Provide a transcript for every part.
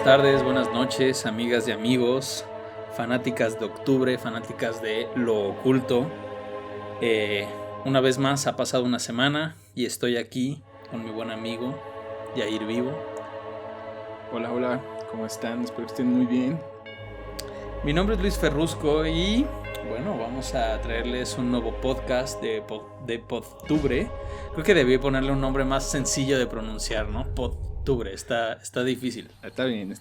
tardes, buenas noches, amigas y amigos, fanáticas de octubre, fanáticas de lo oculto. Una vez más ha pasado una semana y estoy aquí con mi buen amigo Yair Vivo. Hola, ¿cómo están? Espero que estén muy bien. Mi nombre es Luis Ferrusco y bueno, vamos a traerles un nuevo podcast de Podtubre. Creo que debí ponerle un nombre más sencillo de pronunciar, ¿no? Podtubre, está difícil. Está bien.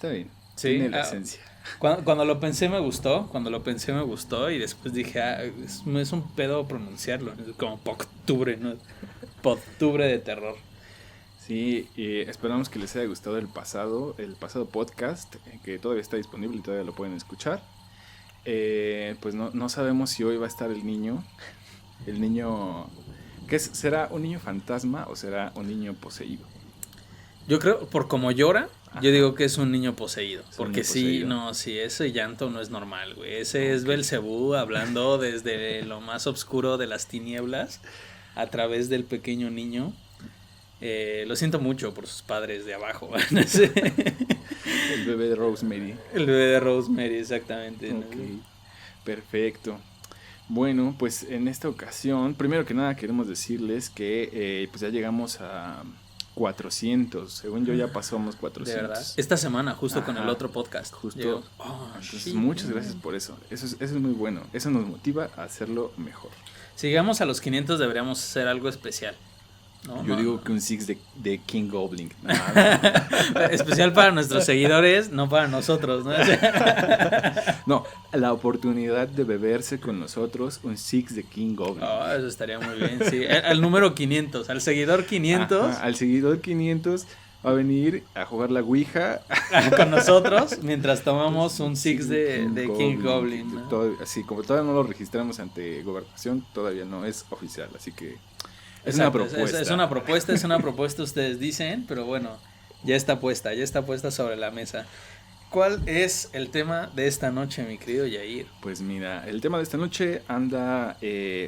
Sí, tiene la esencia. Cuando lo pensé me gustó y después dije, es un pedo pronunciarlo, es como Podtubre, ¿no? Podtubre de terror. Sí, esperamos que les haya gustado el pasado podcast, que todavía está disponible y todavía lo pueden escuchar. Pues no sabemos si hoy va a estar el niño, ¿qué es? ¿Será un niño fantasma o será un niño poseído? Yo creo, por como llora, Ajá. yo digo que es un niño poseído. Es un Porque niño poseído. sí, ese llanto no es normal, güey. Ese es Ok. Belcebú hablando desde lo más oscuro de las tinieblas a través del pequeño niño. Lo siento mucho por sus padres de abajo. El bebé de Rosemary. El bebé de Rosemary, exactamente. ¿no? Ok, perfecto. Bueno, pues en esta ocasión, primero que nada queremos decirles que pues ya llegamos a 400. Según yo ya pasamos 400. De verdad. Esta semana, justo con el Ajá. otro podcast. Justo. Llegamos. Entonces, Shit, muchas man. gracias por eso. Eso es muy bueno. Eso nos motiva a hacerlo mejor. Si llegamos a los 500 deberíamos hacer algo especial. ¿No? Yo No, digo no. que un Six de King Goblin. Especial para nuestros seguidores, no para nosotros, ¿no? No, la oportunidad de beberse con nosotros un Six de King Goblin. Oh, eso estaría muy bien, sí. Al número 500, al seguidor 500. Ajá, al seguidor 500 va a venir a jugar la Ouija con nosotros mientras tomamos un Six de King Goblin, ¿no? Así como todavía no lo registramos ante gobernación, todavía no es oficial, así que es Exacto, una propuesta. Es una propuesta, ustedes dicen, pero bueno, ya está puesta sobre la mesa. ¿Cuál es el tema de esta noche, mi querido Yair? Pues mira, el tema de esta noche anda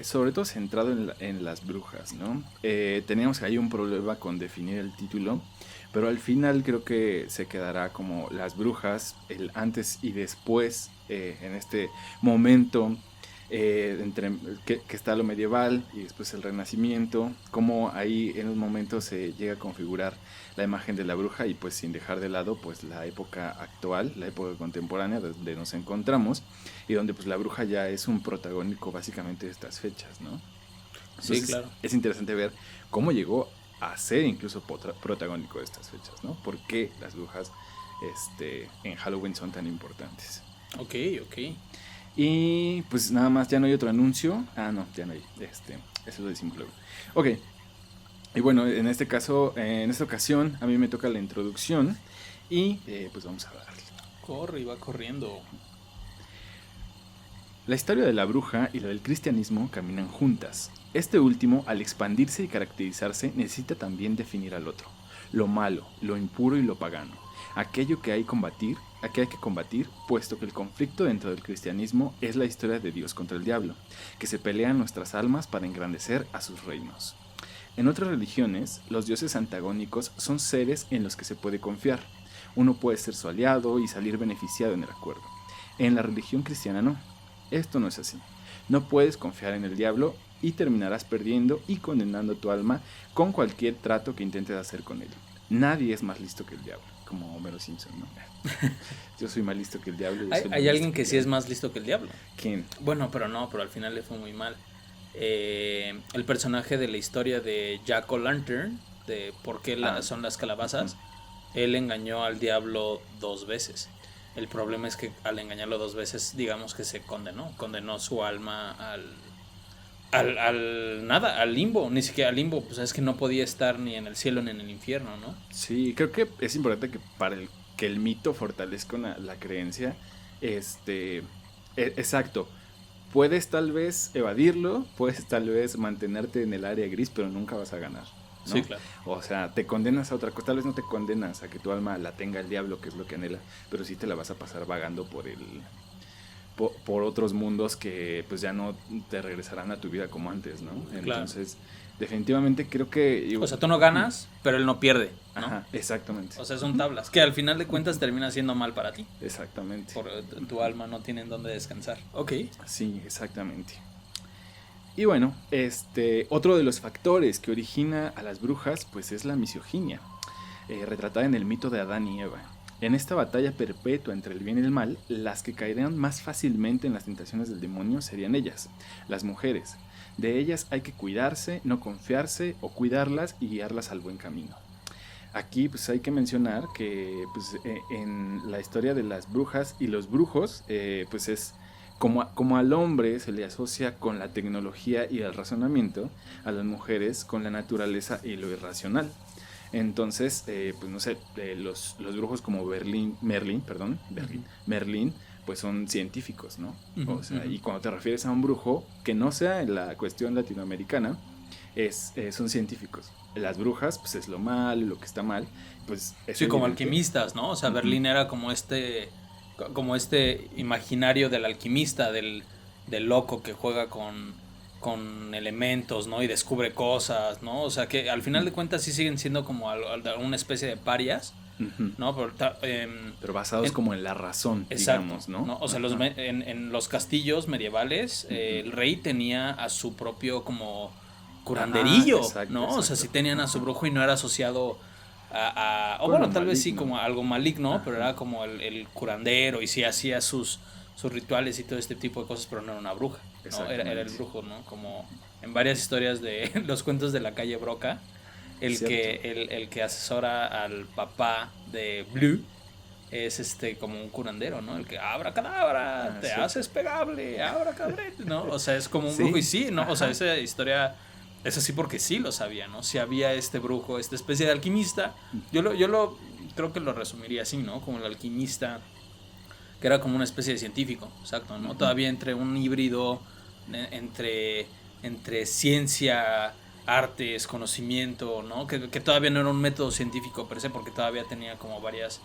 sobre todo centrado en las brujas, ¿no? Teníamos ahí un problema con definir el título, pero al final creo que se quedará como las brujas, el antes y después, en este momento entre que está lo medieval y después el renacimiento, como ahí en un momento se llega a configurar la imagen de la bruja y pues sin dejar de lado pues la época actual, la época contemporánea donde nos encontramos y donde pues la bruja ya es un protagónico básicamente de estas fechas, ¿no? Entonces, Sí, claro. es interesante ver cómo llegó a ser incluso protagónico de estas fechas, ¿no? ¿Por qué las brujas en Halloween son tan importantes? Ok. Y pues nada más, ya no hay otro anuncio. No, ya no hay. Eso lo decimos luego. Ok. Y bueno, en este caso, en esta ocasión, a mí me toca la introducción. Y pues vamos a darle. Corre y va corriendo. La historia de la bruja y la del cristianismo caminan juntas. Este último, al expandirse y caracterizarse, necesita también definir al otro. Lo malo, lo impuro y lo pagano. Aquello que hay que combatir, puesto que el conflicto dentro del cristianismo es la historia de Dios contra el diablo, que se pelean nuestras almas para engrandecer a sus reinos. En otras religiones, los dioses antagónicos son seres en los que se puede confiar. Uno puede ser su aliado y salir beneficiado en el acuerdo. En la religión cristiana no. Esto no es así. No puedes confiar en el diablo y terminarás perdiendo y condenando tu alma con cualquier trato que intentes hacer con él. Nadie es más listo que el diablo, como Homero Simpson, ¿no? Yo soy más listo que el diablo. Hay alguien que sí es más listo que el diablo. ¿Quién? Bueno, pero al final le fue muy mal. El personaje de la historia de Jack O'Lantern, de por qué son las calabazas, él engañó al diablo 2 veces. El problema es que al engañarlo 2 veces, digamos que se condenó su alma al limbo, ni siquiera al limbo, pues es que no podía estar ni en el cielo ni en el infierno, ¿no? Sí, creo que es importante que que el mito fortalezca la creencia, exacto, puedes tal vez evadirlo, puedes tal vez mantenerte en el área gris, pero nunca vas a ganar, ¿no? Sí, claro. O sea, te condenas a otra cosa, tal vez no te condenas a que tu alma la tenga el diablo, que es lo que anhela, pero sí te la vas a pasar vagando por otros mundos que pues ya no te regresarán a tu vida como antes, ¿no? Entonces, definitivamente creo que... O sea, tú no ganas, pero él no pierde, ¿no? Ajá, exactamente. O sea, son tablas, que al final de cuentas termina siendo mal para ti. Exactamente. Por tu alma no tiene en dónde descansar. Ok. Sí, exactamente. Y bueno, otro de los factores que origina a las brujas, pues es la misoginia, retratada en el mito de Adán y Eva. En esta batalla perpetua entre el bien y el mal, las que caerían más fácilmente en las tentaciones del demonio serían ellas, las mujeres. De ellas hay que cuidarse, no confiarse o cuidarlas y guiarlas al buen camino. Aquí pues hay que mencionar que pues, en la historia de las brujas y los brujos, pues es como al hombre se le asocia con la tecnología y el razonamiento, a las mujeres con la naturaleza y lo irracional. Entonces, pues no sé, los brujos como Merlín, pues son científicos, ¿no? O sea, y cuando te refieres a un brujo, que no sea en la cuestión latinoamericana, son científicos. Las brujas, pues es lo malo, lo que está mal, pues es sí, como evidente. alquimistas, ¿no? O sea, Berlín era como este imaginario del alquimista, del loco que juega con elementos, ¿no? Y descubre cosas, ¿no? O sea, que al final de cuentas sí siguen siendo como una especie de parias, ¿no? Pero basados como en la razón, exacto, digamos, ¿no? O sea, en los castillos medievales, el rey tenía a su propio como curanderillo, exacto, ¿no? exacto. O sea, sí tenían a su brujo y no era asociado o Bueno, bueno, tal vez sí maligno. como algo maligno, pero era como el curandero y sí hacía sus rituales y todo este tipo de cosas, pero no era una bruja, ¿no? Era el brujo, ¿no? Como en varias historias de los cuentos de la calle Broca, el que asesora al papá de Blue es como un curandero, ¿no? El que abra cadabra, te haces pegable, abra cabrete, ¿no? O sea, es como un brujo y sí, ¿no? Ajá. O sea, esa historia es así porque sí lo sabía, ¿no? Si había este brujo, esta especie de alquimista, yo lo creo que lo resumiría así, ¿no? Como el alquimista, que era como una especie de científico, exacto, ¿no? Todavía entre un híbrido, entre ciencia, artes, conocimiento, ¿no? Que todavía no era un método científico per se, porque todavía tenía como varias...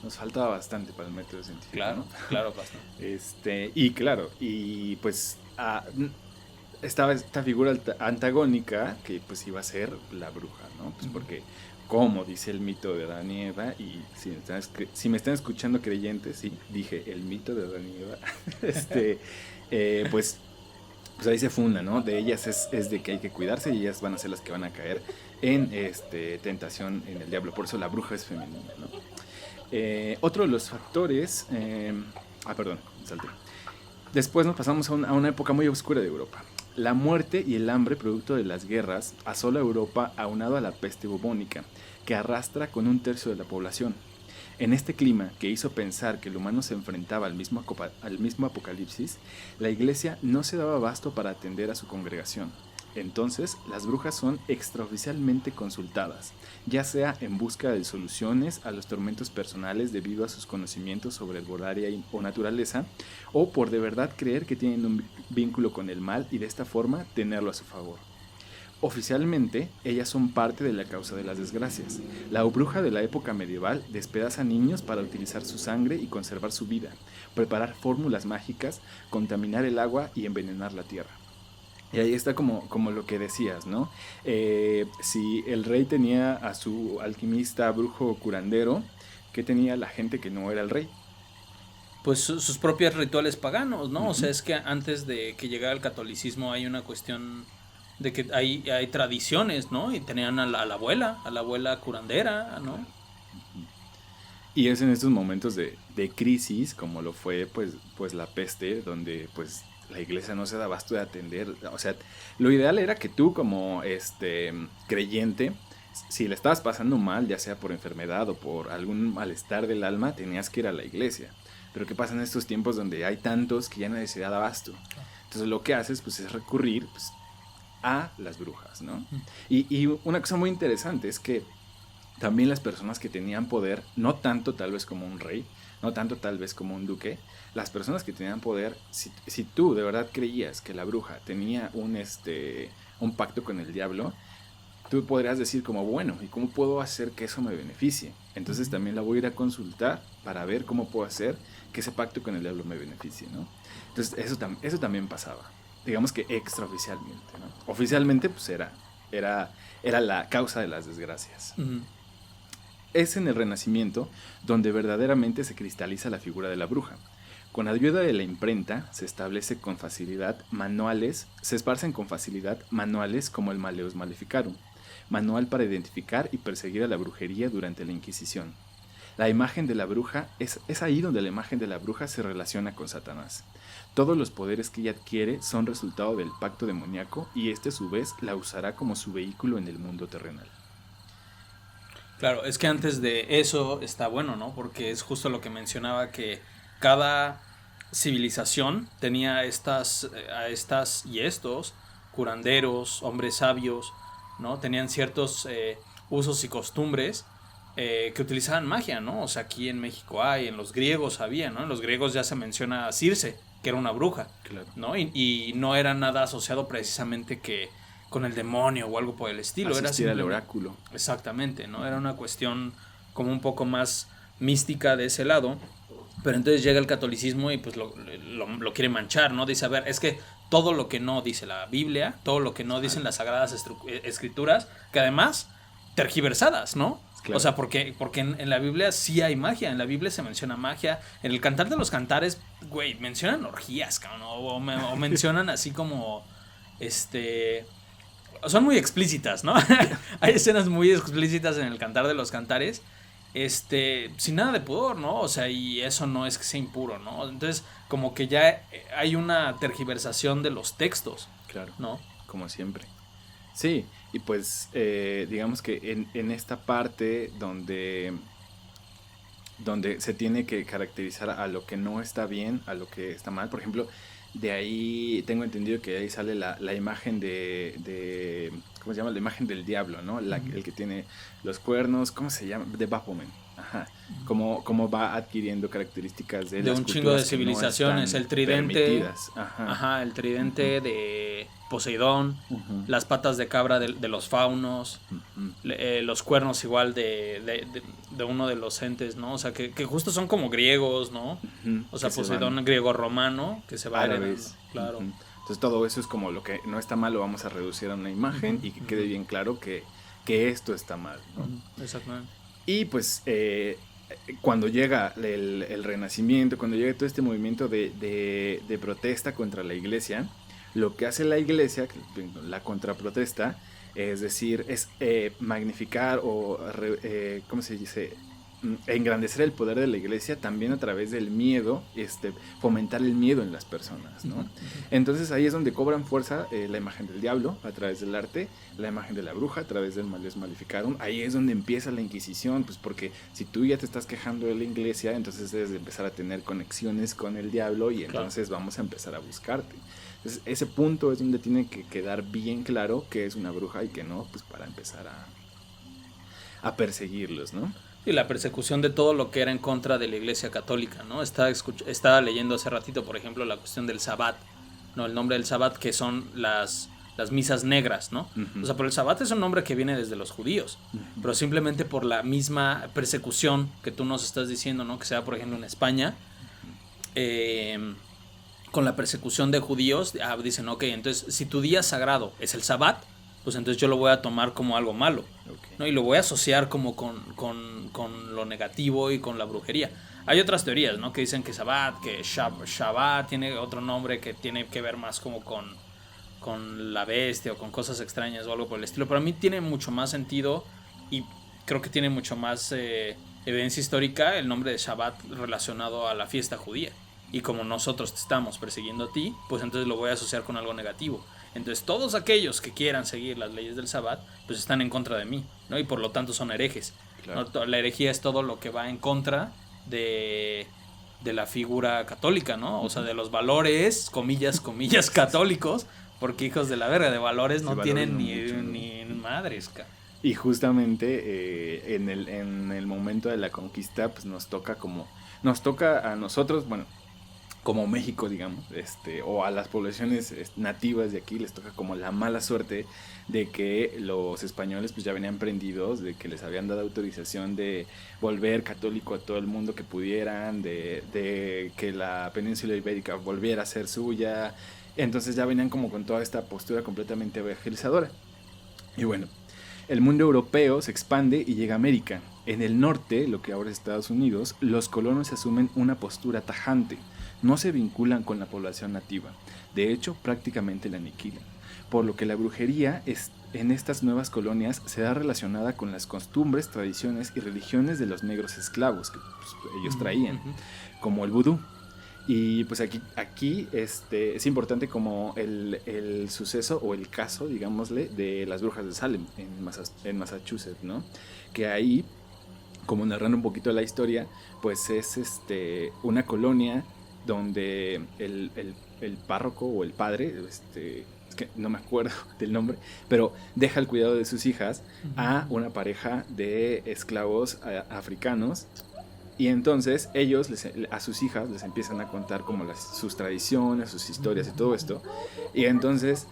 Nos faltaba bastante para el método científico. Claro, ¿no? claro, bastante. Y claro, y pues estaba esta figura antagónica que pues iba a ser la bruja, ¿no? Pues porque, como dice el mito de Adán y Eva, y si me están escuchando creyentes, sí, dije el mito de Adán y Eva, pues ahí se funda, ¿no? De ellas es de que hay que cuidarse y ellas van a ser las que van a caer en tentación en el diablo. Por eso la bruja es femenina, ¿no? Otro de los factores... perdón, salté. Después nos pasamos a una época muy oscura de Europa. La muerte y el hambre producto de las guerras asola Europa aunado a la peste bubónica, que arrastra con 1/3 de la población. En este clima que hizo pensar que el humano se enfrentaba al mismo apocalipsis, la iglesia no se daba abasto para atender a su congregación. Entonces, las brujas son extraoficialmente consultadas, ya sea en busca de soluciones a los tormentos personales debido a sus conocimientos sobre herbolaria o naturaleza, o por de verdad creer que tienen un vínculo con el mal y de esta forma tenerlo a su favor. Oficialmente, ellas son parte de la causa de las desgracias. La bruja de la época medieval despedaza niños para utilizar su sangre y conservar su vida, preparar fórmulas mágicas, contaminar el agua y envenenar la tierra. Y ahí está como lo que decías, ¿no? Si el rey tenía a su alquimista, brujo, curandero, ¿qué tenía la gente que no era el rey? Pues sus propios rituales paganos, ¿no? O sea, es que antes de que llegara el catolicismo hay una cuestión de que hay tradiciones, ¿no? Y tenían a la abuela curandera, ¿no? Y es en estos momentos de crisis, como lo fue pues la peste, donde pues la iglesia no se da abasto de atender. O sea, lo ideal era que tú como creyente, si le estabas pasando mal, ya sea por enfermedad o por algún malestar del alma, tenías que ir a la iglesia. Pero ¿qué pasa en estos tiempos donde hay tantos que ya nadie se da abasto? Entonces lo que haces pues es recurrir pues, a las brujas, ¿no? Y una cosa muy interesante es que también las personas que tenían poder, no tanto tal vez como un rey, no tanto tal vez como un duque, las personas que tenían poder, si tú de verdad creías que la bruja tenía un pacto con el diablo, tú podrías decir como, bueno, ¿y cómo puedo hacer que eso me beneficie? Entonces también la voy a ir a consultar para ver cómo puedo hacer que ese pacto con el diablo me beneficie, ¿no? Entonces eso también pasaba, digamos que extraoficialmente, ¿no? Oficialmente pues era era la causa de las desgracias. Ujú. Es en el Renacimiento donde verdaderamente se cristaliza la figura de la bruja. Con ayuda de la imprenta se establecen con facilidad manuales como el Malleus Maleficarum, manual para identificar y perseguir a la brujería durante la Inquisición. La imagen de la bruja es ahí donde la imagen de la bruja se relaciona con Satanás. Todos los poderes que ella adquiere son resultado del pacto demoníaco y este a su vez la usará como su vehículo en el mundo terrenal. Claro, es que antes de eso está bueno, ¿no? Porque es justo lo que mencionaba, que cada civilización tenía estas y estos curanderos, hombres sabios, ¿no? Tenían ciertos usos y costumbres que utilizaban magia, ¿no? O sea, aquí en México hay, en los griegos había, ¿no? En los griegos ya se menciona a Circe, que era una bruja, Claro. ¿no? Y no era nada asociado precisamente que con el demonio o algo por el estilo. Asistir Era al oráculo. Exactamente, ¿no? Era una cuestión como un poco más mística de ese lado. Pero entonces llega el catolicismo y pues lo quiere manchar, ¿no? Dice, a ver, es que todo lo que no dice la Biblia, todo lo que no dicen las sagradas escrituras, que además tergiversadas, ¿no? Claro. O sea, porque en la Biblia sí hay magia, en la Biblia se menciona magia, en el Cantar de los Cantares, güey, mencionan orgías, cabrón, o mencionan así como, son muy explícitas, ¿no? Hay escenas muy explícitas en el Cantar de los Cantares, sin nada de pudor, ¿no? O sea, y eso no es que sea impuro, ¿no? Entonces, como que ya hay una tergiversación de los textos, Claro, ¿no? como siempre. Sí, y pues digamos que en esta parte donde se tiene que caracterizar a lo que no está bien, a lo que está mal, por ejemplo, de ahí tengo entendido que de ahí sale la imagen de ¿cómo se llama? La imagen del diablo, ¿no? El que tiene los cuernos, ¿cómo se llama? De Baphomet. Ajá. Cómo va adquiriendo características de las un chingo de culturas que no civilizaciones, están el tridente, permitidas. Ajá. el tridente de Poseidón, Ujú. las patas de cabra de los faunos, Ujú. los cuernos igual de uno de los entes, ¿no? O sea, que justo son como griegos, ¿no? Ujú. O sea, Que se Poseidón van griego-romano, que se va árabes. heredando, claro. Ujú. Entonces todo eso es como lo que no está mal, lo vamos a reducir a una imagen y que quede bien claro que esto está mal, ¿no? Exactamente. Y pues cuando llega el Renacimiento, cuando llega todo este movimiento de protesta contra la iglesia, lo que hace la iglesia, la contraprotesta, es decir, es magnificar o, ¿cómo se dice? Engrandecer el poder de la iglesia también a través del miedo, fomentar el miedo en las personas, ¿no? Entonces ahí es donde cobran fuerza la imagen del diablo a través del arte, la imagen de la bruja a través del Malleus Maleficarum. Ahí es donde empieza la Inquisición, pues porque si tú ya te estás quejando de la iglesia, entonces debes de empezar a tener conexiones con el diablo y entonces vamos a empezar a buscarte. Entonces ese punto es donde tiene que quedar bien claro que es una bruja y que no, pues para empezar a perseguirlos, ¿no? Y la persecución de todo lo que era en contra de la Iglesia Católica, ¿no? Estaba leyendo hace ratito, por ejemplo, la cuestión del Sabbat, ¿no? El nombre del Sabbat, que son las misas negras, ¿no? Uh-huh. O sea, pero el Sabbat es un nombre que viene desde los judíos, uh-huh. Pero simplemente por la misma persecución que tú nos estás diciendo, ¿no? Que sea, por ejemplo, en España, con la persecución de judíos, dicen, ok, entonces, si tu día sagrado es el Sabbat, pues entonces yo lo voy a tomar como algo malo, okay, ¿no? Y lo voy a asociar como con lo negativo y con la brujería. Hay otras teorías, ¿no? Que dicen que Sabbat, que Shabbat tiene otro nombre que tiene que ver más como con la bestia o con cosas extrañas o algo por el estilo. Pero a mí tiene mucho más sentido y creo que tiene mucho más evidencia histórica el nombre de Shabbat relacionado a la fiesta judía. Y como nosotros te estamos persiguiendo a ti, pues entonces lo voy a asociar con algo negativo. Entonces todos aquellos que quieran seguir las leyes del Sabbat, pues están en contra de mí, ¿no? Y por lo tanto son herejes, claro, ¿no? La herejía es todo lo que va en contra de la figura católica, ¿no? O sea, de los valores, comillas, católicos, porque hijos de la verga, de valores no tienen ni madres, cara. Y justamente en el momento de la conquista, pues nos toca a nosotros, bueno, como México, digamos, o a las poblaciones nativas de aquí les toca como la mala suerte de que los españoles pues ya venían prendidos, de que les habían dado autorización de volver católico a todo el mundo que pudieran, de que la península ibérica volviera a ser suya. Entonces ya venían como con toda esta postura completamente evangelizadora. Y bueno, el mundo europeo se expande y llega a América. En el norte, lo que ahora es Estados Unidos, los colonos asumen una postura tajante. No se vinculan con la población nativa. De hecho, prácticamente la aniquilan. Por lo que la brujería en estas nuevas colonias se da relacionada con las costumbres, tradiciones y religiones de los negros esclavos que pues, ellos traían, como el vudú. Y pues aquí es importante como el suceso o el caso, digámosle, de las brujas de Salem en Massachusetts, ¿no? Que ahí, como narrando un poquito la historia, pues es una colonia donde el párroco o el padre, es que no me acuerdo del nombre, pero deja el cuidado de sus hijas a una pareja de esclavos africanos. Y entonces ellos, a sus hijas, les empiezan a contar como sus tradiciones, sus historias y todo esto. Y entonces,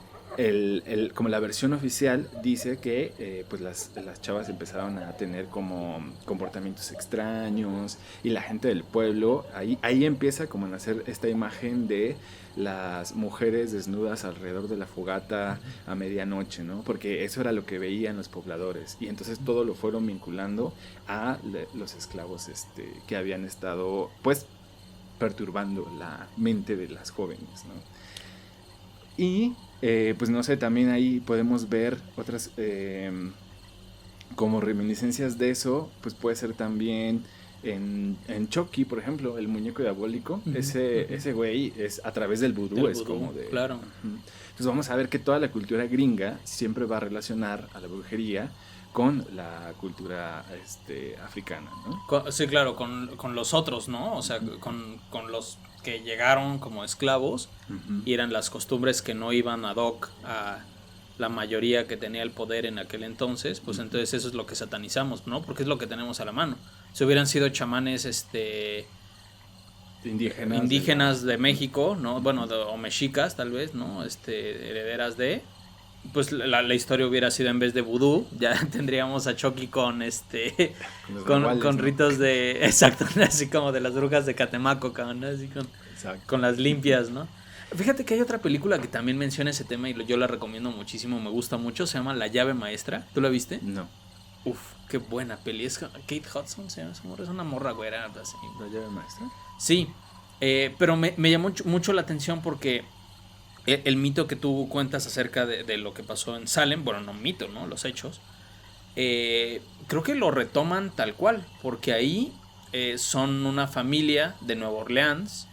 como la versión oficial dice que pues las chavas empezaron a tener como comportamientos extraños. Y la gente del pueblo, ahí empieza como a nacer esta imagen de las mujeres desnudas alrededor de la fogata a medianoche, ¿no? Porque eso era lo que veían los pobladores. Y entonces todo lo fueron vinculando a los esclavos que habían estado, pues, perturbando la mente de las jóvenes, ¿no? Y, pues, no sé, también ahí podemos ver otras, como reminiscencias de eso, pues puede ser también en Chucky, por ejemplo, el muñeco diabólico, ese güey es a través del vudú, es como de... Claro. Entonces vamos a ver que toda la cultura gringa siempre va a relacionar a la brujería con la cultura africana, ¿no? Sí, claro, con los otros, ¿no? O sea, con los que llegaron como esclavos y eran las costumbres que no iban ad hoc a la mayoría que tenía el poder en aquel entonces, pues entonces eso es lo que satanizamos, ¿no? Porque es lo que tenemos a la mano. Si hubieran sido chamanes indígenas de México, ¿no? Bueno, o mexicas tal vez, ¿no? Herederas de... Pues la historia hubiera sido en vez de vudú, ya tendríamos a Chucky con con ritos de... Exacto, así como de las brujas de Catemaco, ¿no? Así con las limpias, ¿no? Fíjate que hay otra película que también menciona ese tema y yo la recomiendo muchísimo, me gusta mucho, se llama La llave maestra. ¿Tú la viste? No. Uf, qué buena peli. Es Kate Hudson, se llama esa morra, es una morra güera así. ¿La llave maestra? Sí, pero me llamó mucho la atención porque el mito que tú cuentas acerca de lo que pasó en Salem, bueno, no mito, ¿no? Los hechos, creo que lo retoman tal cual, porque ahí son una familia de Nueva Orleans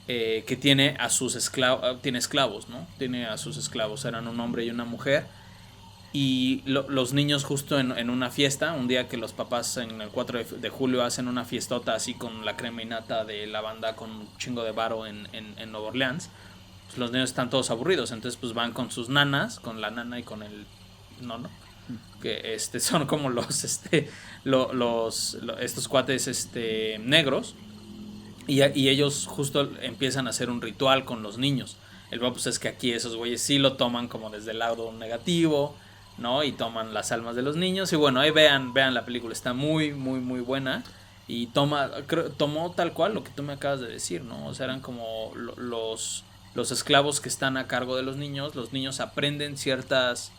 que tiene a sus esclavos, ¿no? Tiene a sus esclavos, eran un hombre y una mujer. Y los niños justo en una fiesta, un día que los papás en el 4 de julio hacen una fiestota así con la crema y nata de la banda con un chingo de varo en Nueva Orleans, pues los niños están todos aburridos, entonces pues van con sus nanas, con la nana y con el nono, que son como estos cuates negros, y ellos justo empiezan a hacer un ritual con los niños. El problema pues es que aquí esos güeyes sí lo toman como desde el lado negativo, ¿no? Y toman las almas de los niños. Y bueno, ahí vean la película, está muy, muy, muy buena. Y tomó tal cual lo que tú me acabas de decir, ¿no? O sea, eran como los esclavos que están a cargo de los niños aprenden ciertos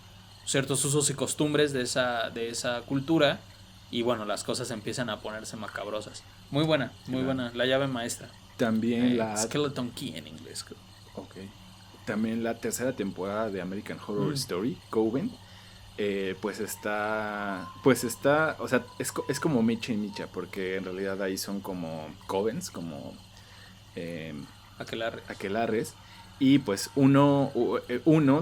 usos y costumbres de esa cultura. Y bueno, las cosas empiezan a ponerse macabrosas. Muy buena, muy buena. La llave maestra. También Skeleton Key en inglés, creo. Ok. También la tercera temporada de American Horror Story, Coven, pues está, o sea, es como Micha y Micha, porque en realidad ahí son como covens, como aquelarres, y pues uno,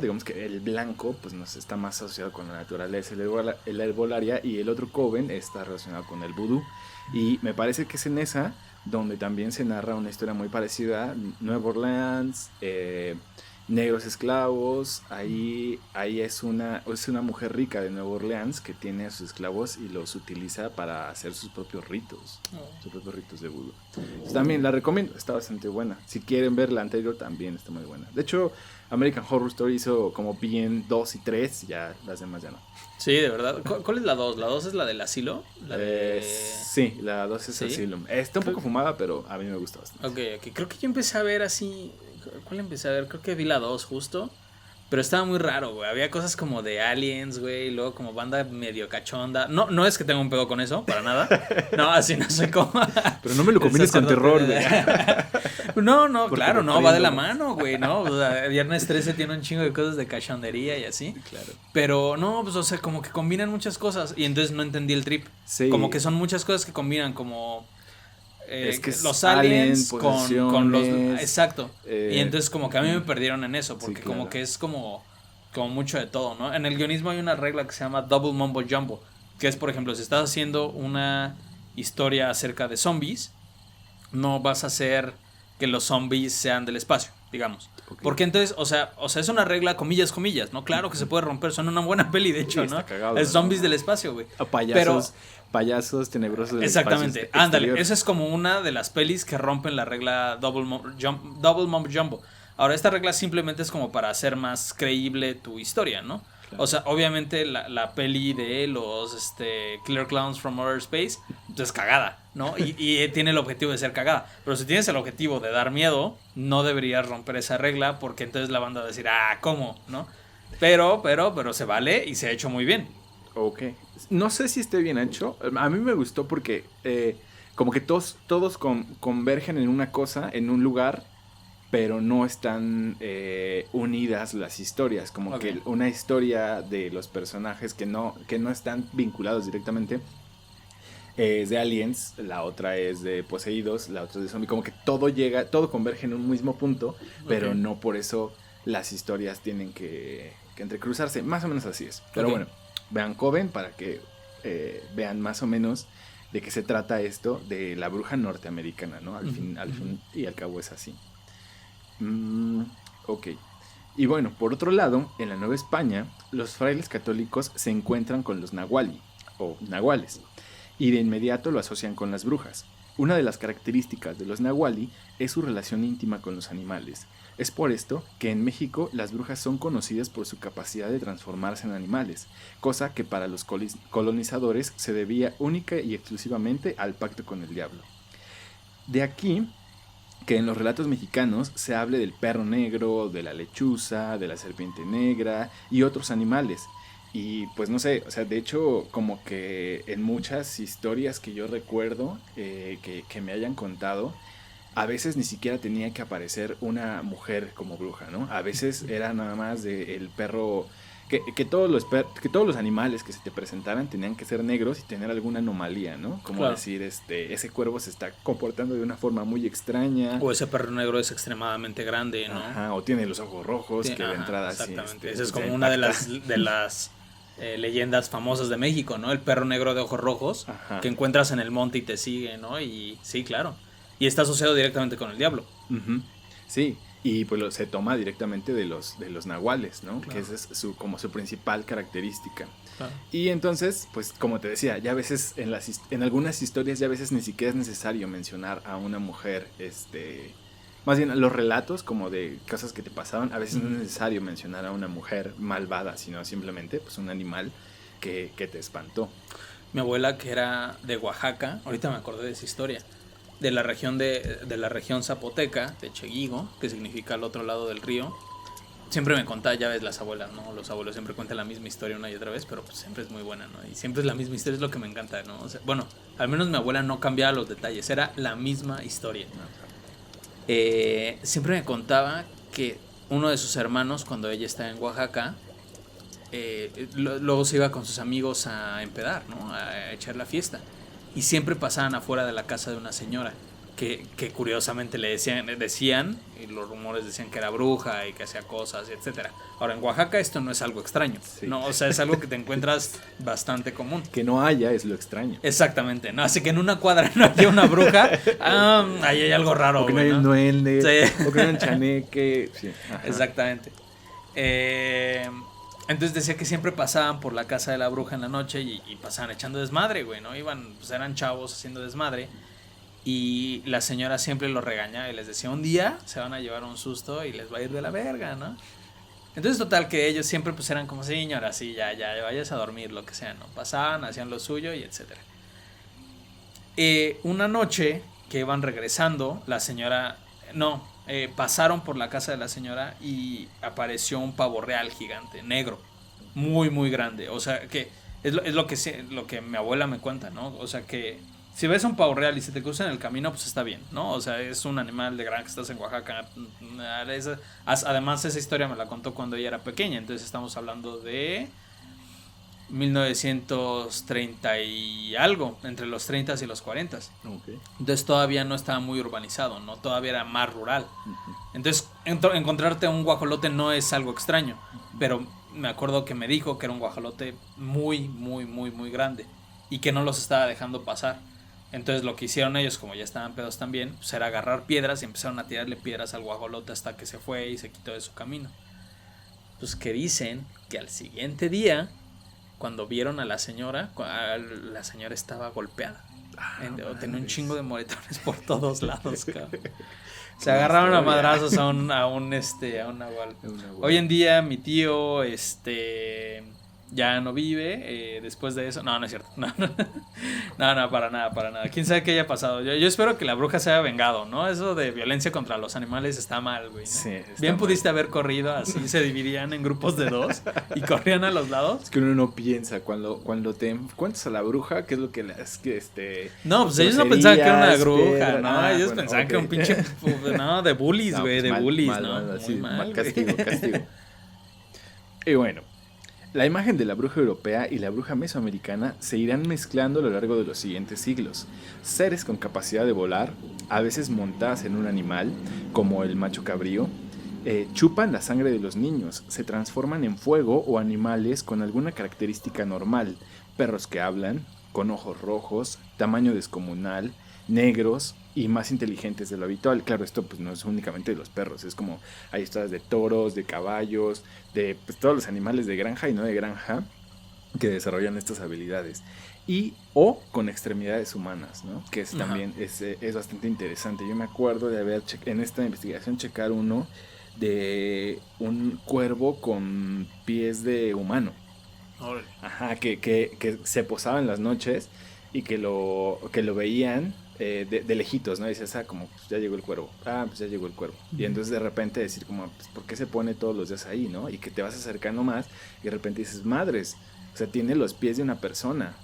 digamos que el blanco, pues nos está más asociado con la naturaleza, la herbolaria, y el otro coven está relacionado con el vudú, y me parece que es en esa donde también se narra una historia muy parecida, Nueva Orleans, negros esclavos, ahí es una mujer rica de Nueva Orleans que tiene a sus esclavos y los utiliza para hacer sus propios ritos de vudú. Entonces, también la recomiendo, está bastante buena. Si quieren ver la anterior también está muy buena. De hecho, American Horror Story hizo como bien 2 y 3, ya las demás ya no. Sí, de verdad. ¿Cuál es la 2? ¿La 2 es la del asilo? Sí, la 2 es Asylum. Está un poco fumada, pero a mí me gusta bastante. Ok. Creo que yo empecé a ver así... ¿Cuál empecé a ver? Creo que vi la 2 justo. Pero estaba muy raro, güey. Había cosas como de aliens, güey. Y luego como banda medio cachonda. No, no es que tenga un pedo con eso, para nada. No, así no soy como. Pero no me lo combines con terror, güey. No, claro, no, va de la mano, güey, ¿no? O sea, Viernes 13 tiene un chingo de cosas de cachondería y así. Claro. Pero no, pues, o sea, como que combinan muchas cosas. Y entonces no entendí el trip. Sí. Como que son muchas cosas que combinan, como. Es que los aliens con los. posesiones, Exacto. Y entonces como que a mí me perdieron en eso, porque sí, claro. como que es como mucho de todo, ¿no? En el guionismo hay una regla que se llama double mumbo jumbo, que es, por ejemplo, si estás haciendo una historia acerca de zombies, no vas a hacer que los zombies sean del espacio, digamos. Okay. Porque entonces, o sea, es una regla comillas, ¿no? Claro que se puede romper, son una buena peli, de hecho, sí, ¿no? Cagado, es zombies, ¿no? Del espacio, güey. Payasos tenebrosos del exactamente, espacio ándale, esa es como una de las pelis que rompen la regla double mumbo jumbo. Ahora, esta regla simplemente es como para hacer más creíble tu historia, ¿no? Claro. O sea, obviamente la peli de los Killer Clowns from Outer Space es cagada, ¿no? Y tiene el objetivo de ser cagada. Pero si tienes el objetivo de dar miedo, no deberías romper esa regla, porque entonces la banda va a decir, ¿cómo? ¿No? Pero se vale y se ha hecho muy bien. Ok. No sé si esté bien hecho. A mí me gustó porque como que todos convergen en una cosa, en un lugar, pero no están unidas las historias. Como okay. Que una historia de los personajes que no están vinculados directamente es de aliens, la otra es de poseídos, la otra es de zombie. Como que todo converge en un mismo punto, pero okay. No por eso las historias tienen que entrecruzarse. Más o menos así es. Pero okay. Bueno, vean Coven para que vean más o menos de qué se trata esto de la bruja norteamericana, ¿no? Al fin y al cabo es así. Ok. Y bueno, por otro lado, en la Nueva España, los frailes católicos se encuentran con los nahuali, o nahuales, y de inmediato lo asocian con las brujas. Una de las características de los nahuali es su relación íntima con los animales. Es por esto que en México las brujas son conocidas por su capacidad de transformarse en animales, cosa que para los colonizadores se debía única y exclusivamente al pacto con el diablo. De aquí que en los relatos mexicanos se hable del perro negro, de la lechuza, de la serpiente negra y otros animales. Y pues no sé, o sea, de hecho como que en muchas historias que yo recuerdo que me hayan contado, a veces ni siquiera tenía que aparecer una mujer como bruja, ¿no? A veces era nada más el perro, que todos los animales que se te presentaran tenían que ser negros y tener alguna anomalía, ¿no? Como claro. Decir, ese cuervo se está comportando de una forma muy extraña. O ese perro negro es extremadamente grande, ¿no? Ajá, o tiene los ojos rojos, que de entrada exactamente. Esa es como una de las leyendas famosas de México, ¿no? El perro negro de ojos rojos, ajá. Que encuentras en el monte y te sigue, ¿no? Y sí, claro. Y está asociado directamente con el diablo. Uh-huh. Sí, y pues se toma directamente de los nahuales, ¿no? Claro. Que esa es como su principal característica. Claro. Y entonces, pues como te decía, ya a veces en algunas historias ya a veces ni siquiera es necesario mencionar a una mujer, más bien los relatos como de cosas que te pasaban, a veces no es necesario mencionar a una mujer malvada, sino simplemente pues un animal que te espantó. Mi abuela, que era de Oaxaca, ahorita me acordé de esa historia, de la región de la región zapoteca, de Cheguigo, que significa al otro lado del río. Siempre me contaba, ya ves, las abuelas, ¿no? Los abuelos siempre cuentan la misma historia una y otra vez, pero pues siempre es muy buena, ¿no? Y siempre es la misma historia, es lo que me encanta, ¿no? O sea, bueno, al menos mi abuela no cambiaba los detalles, era la misma historia. Siempre me contaba que uno de sus hermanos, cuando ella estaba en Oaxaca, luego se iba con sus amigos a empedar, ¿no? A echar la fiesta. Y siempre pasaban afuera de la casa de una señora que curiosamente le decían, y los rumores decían que era bruja y que hacía cosas, etcétera. Ahora, en Oaxaca esto no es algo extraño, sí. ¿No? O sea, es algo que te encuentras bastante común. Que no haya es lo extraño. Exactamente, ¿no? Así que en una cuadra no haya una bruja, ahí hay algo raro. O que no hay un duende, sí. O que no hay un chaneque. Sí. Exactamente. Entonces decía que siempre pasaban por la casa de la bruja en la noche y pasaban echando desmadre, güey, ¿no? Pues eran chavos haciendo desmadre y la señora siempre los regañaba y les decía, un día se van a llevar un susto y les va a ir de la verga, ¿no? Entonces total que ellos siempre pues eran como, señora, sí, ya, vayas a dormir, lo que sea, ¿no? Pasaban, hacían lo suyo y etcétera. Una noche que iban regresando, la señora, no, pasaron por la casa de la señora y apareció un pavo real gigante, negro, muy, muy grande. O sea, que es lo que mi abuela me cuenta, ¿no? O sea, que si ves un pavo real y se te cruza en el camino, pues está bien, ¿no? O sea, es un animal de granja, que estás en Oaxaca. Además, esa historia me la contó cuando ella era pequeña, entonces estamos hablando de 1930 y algo, entre los 30 y los 40. Okay. Entonces todavía no estaba muy urbanizado, ¿no? Todavía era más rural. Entonces encontrarte un guajolote no es algo extraño, pero me acuerdo que me dijo que era un guajolote muy, muy, muy, muy grande y que no los estaba dejando pasar. Entonces lo que hicieron ellos, como ya estaban pedos también, pues era agarrar piedras y empezaron a tirarle piedras al guajolote hasta que se fue y se quitó de su camino. Pues que dicen que al siguiente día, cuando vieron a la señora estaba golpeada. Tenía un chingo de moretones por todos lados, cabrón. Se agarraron a madrazos a un nahual. Hoy en día mi tío ya no vive después de eso. No es cierto. No, para nada. ¿Quién sabe qué haya pasado? Yo espero que la bruja se haya vengado, ¿no? Eso de violencia contra los animales está mal, güey, ¿no? Sí, bien mal. Pudiste haber corrido así, se dividían en grupos de 2 y corrían a los lados. Es que uno no piensa cuando te encuentras a la bruja, ¿qué es lo que es que No, pues ellos no pensaban que era una bruja, piedra, ¿no? Ellos pensaban que era un pinche, no, de bullies, güey, de bullies, ¿no? Muy mal, güey. castigo. Y bueno, la imagen de la bruja europea y la bruja mesoamericana se irán mezclando a lo largo de los siguientes siglos. Seres con capacidad de volar, a veces montadas en un animal, como el macho cabrío, chupan la sangre de los niños, se transforman en fuego o animales con alguna característica normal, perros que hablan, con ojos rojos, tamaño descomunal, negros y más inteligentes de lo habitual. Claro, esto pues no es únicamente de los perros, es como hay historias de toros, de caballos, de pues, todos los animales de granja y no de granja que desarrollan estas habilidades. Y o con extremidades humanas, ¿no? Que es también es bastante interesante. Yo me acuerdo de haber en esta investigación checar uno de un cuervo con pies de humano. Ajá, que se posaba en las noches y que lo veían de lejitos, ¿no? Y dices, como, pues ya llegó el cuervo. Pues ya llegó el cuervo. Y entonces de repente decir como, pues, ¿por qué se pone todos los días ahí, no? Y que te vas acercando más y de repente dices, madres, o sea, tiene los pies de una persona.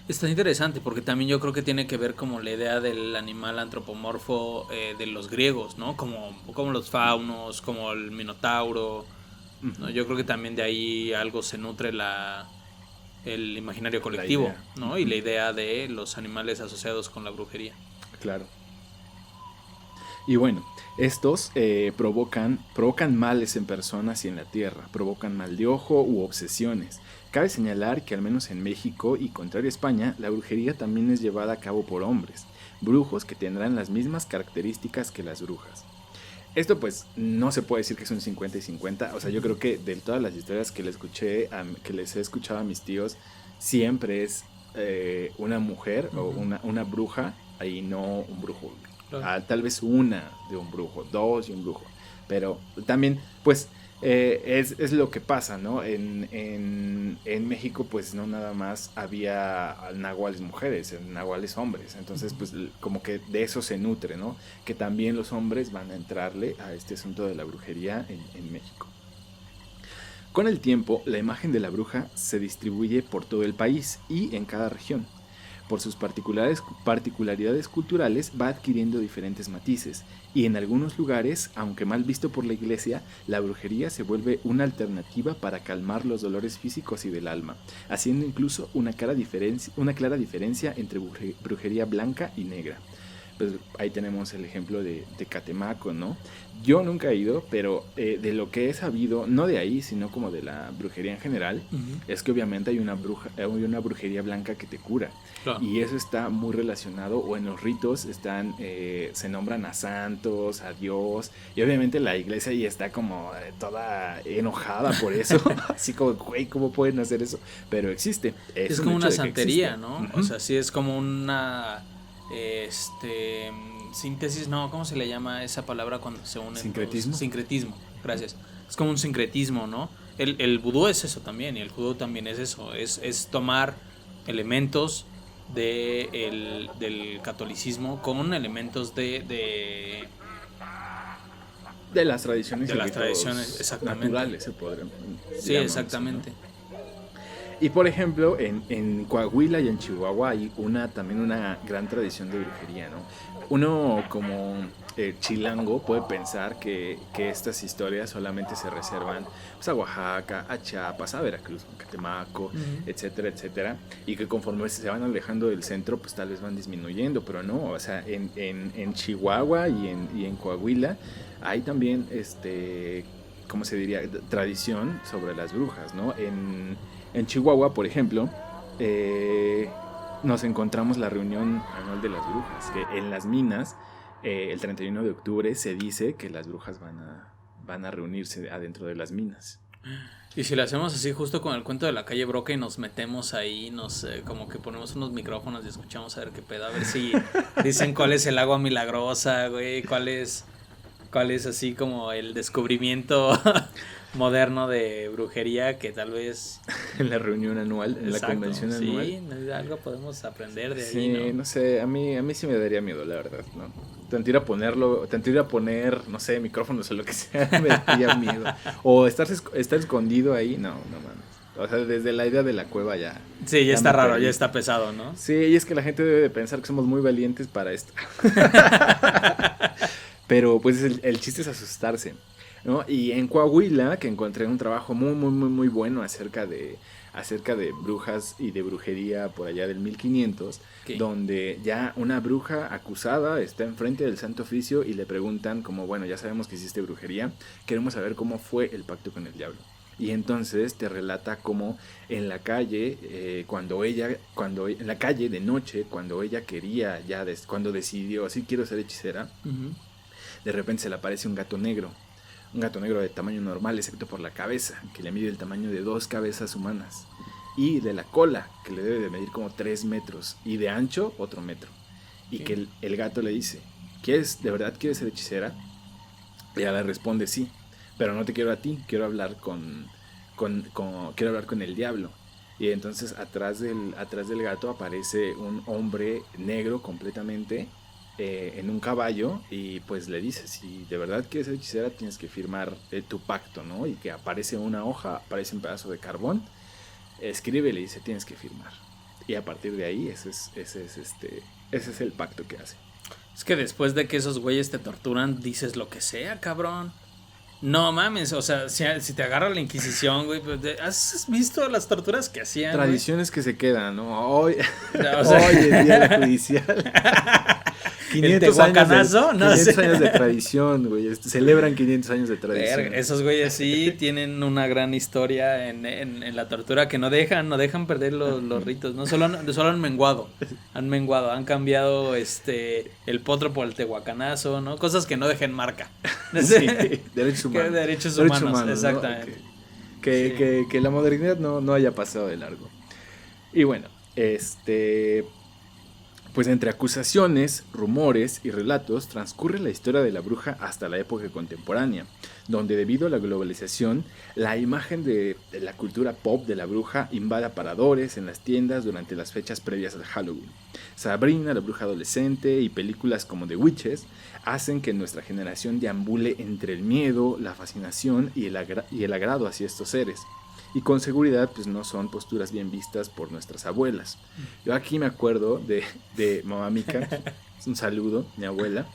Está interesante porque también yo creo que tiene que ver como la idea del animal antropomorfo de los griegos, ¿no? Como los faunos, como el minotauro, ¿no? Yo creo que también de ahí algo se nutre el imaginario colectivo, ¿no? Y la idea de los animales asociados con la brujería. Claro. Y bueno, estos provocan males en personas y en la tierra, provocan mal de ojo u obsesiones. Cabe señalar que al menos en México y contrario a España, la brujería también es llevada a cabo por hombres, brujos que tendrán las mismas características que las brujas. Esto pues no se puede decir que es un 50 y 50, o sea, yo creo que de todas las historias que les he escuchado a mis tíos, siempre es una mujer o una bruja y no un brujo. Claro. Tal vez una de un brujo, 2 de un brujo, pero también pues es lo que pasa, ¿no? En México pues no nada más había nahuales mujeres, nahuales hombres, entonces pues como que de eso se nutre, ¿no? Que también los hombres van a entrarle a este asunto de la brujería en México. Con el tiempo, la imagen de la bruja se distribuye por todo el país y en cada región. Por sus particularidades culturales va adquiriendo diferentes matices y en algunos lugares, aunque mal visto por la iglesia, la brujería se vuelve una alternativa para calmar los dolores físicos y del alma, haciendo incluso una clara diferencia entre brujería blanca y negra. Pues ahí tenemos el ejemplo de Catemaco, ¿no? Yo nunca he ido, pero de lo que he sabido, no de ahí, sino como de la brujería en general, es que obviamente hay una brujería blanca que te cura. Claro. Y eso está muy relacionado, o en los ritos se nombran a santos, a Dios, y obviamente la iglesia ya está como toda enojada por eso, así como, güey, ¿cómo pueden hacer eso? Pero existe. Es como una santería, ¿no? O sea, sí es como una... síntesis, no, ¿cómo se le llama esa palabra cuando se unen? ¿Sincretismo? Sincretismo, gracias. Es como un sincretismo, ¿no? El vudú es eso también, y el judú también es eso, es tomar elementos del catolicismo con elementos de de las tradiciones de y las ritos tradiciones, exactamente. naturales, se podrían Sí, exactamente. ¿no? Y por ejemplo, en Coahuila y en Chihuahua hay también una gran tradición de brujería, ¿no? Uno como chilango puede pensar que estas historias solamente se reservan pues, a Oaxaca, a Chiapas, a Veracruz, a Catemaco, etcétera, etcétera, y que conforme se van alejando del centro, pues tal vez van disminuyendo, pero no, o sea, en Chihuahua y en Coahuila hay también, ¿cómo se diría? Tradición sobre las brujas, ¿no? En Chihuahua, por ejemplo, nos encontramos la reunión anual de las brujas, que en las minas, el 31 de octubre, se dice que las brujas van a reunirse adentro de las minas. Y si lo hacemos así justo con el cuento de la calle Broca y nos metemos ahí, como que ponemos unos micrófonos y escuchamos a ver qué pedo, a ver si dicen cuál es el agua milagrosa, güey, cuál es así como el descubrimiento moderno de brujería que tal vez... En la reunión anual, en Exacto, la convención anual. Sí, algo podemos aprender de sí, ahí, ¿no? No sé, a mí sí me daría miedo, la verdad, ¿no? Tanto ir a poner, no sé, micrófonos o lo que sea, me daría miedo. O estar escondido ahí, no mames. O sea, desde la idea de la cueva ya... Sí, ya está raro, ya está pesado, ¿no? Sí, y es que la gente debe de pensar que somos muy valientes para esto. Pero pues el chiste es asustarse, ¿no? Y en Coahuila, que encontré un trabajo muy, muy, muy, muy bueno acerca de brujas y de brujería por allá del 1500, okay, donde ya una bruja acusada está enfrente del Santo Oficio y le preguntan como, bueno, ya sabemos que hiciste brujería, queremos saber cómo fue el pacto con el diablo. Y entonces te relata cómo en la calle, en la calle de noche, cuando ella quería, cuando decidió, sí quiero ser hechicera, de repente se le aparece un gato negro de tamaño normal, excepto por la cabeza, que le mide el tamaño de 2 cabezas humanas, y de la cola, que le debe de medir como 3 metros, y de ancho, otro metro. Y sí, que el gato le dice, ¿de verdad quieres ser hechicera? Y ella le responde, sí, pero no te quiero a ti, quiero hablar quiero hablar con el diablo. Y entonces atrás del gato aparece un hombre negro completamente, en un caballo, y pues le dice, si de verdad quieres ser hechicera tienes que firmar tu pacto, ¿no? Y que aparece una hoja, aparece un pedazo de carbón, escribe, le dice, tienes que firmar. Y a partir de ahí ese es el pacto que hace. Es que después de que esos güeyes te torturan, dices lo que sea, cabrón. No mames, o sea, si te agarra la Inquisición, güey, ¿has visto las torturas que hacían? Tradiciones, güey, que se quedan, ¿no? Hoy, o sea, hoy en día la judicial. 500 años de tradición, güey. Celebran 500 años de tradición. Verga, esos güeyes sí tienen una gran historia en la tortura que no dejan perder los ritos, ¿no? Solo han menguado, han cambiado el potro por el tehuacanazo, ¿no? Cosas que no dejen marca. Sí, derechos humanos. Derechos humanos, exactamente. ¿No? Que la modernidad no haya pasado de largo. Y bueno, pues entre acusaciones, rumores y relatos transcurre la historia de la bruja hasta la época contemporánea, donde debido a la globalización, la imagen de la cultura pop de la bruja invade aparadores en las tiendas durante las fechas previas al Halloween. Sabrina, la bruja adolescente y películas como The Witches hacen que nuestra generación deambule entre el miedo, la fascinación y el agrado hacia estos seres. Y con seguridad pues no son posturas bien vistas por nuestras abuelas. Yo aquí me acuerdo de mamá Mica, un saludo, mi abuela,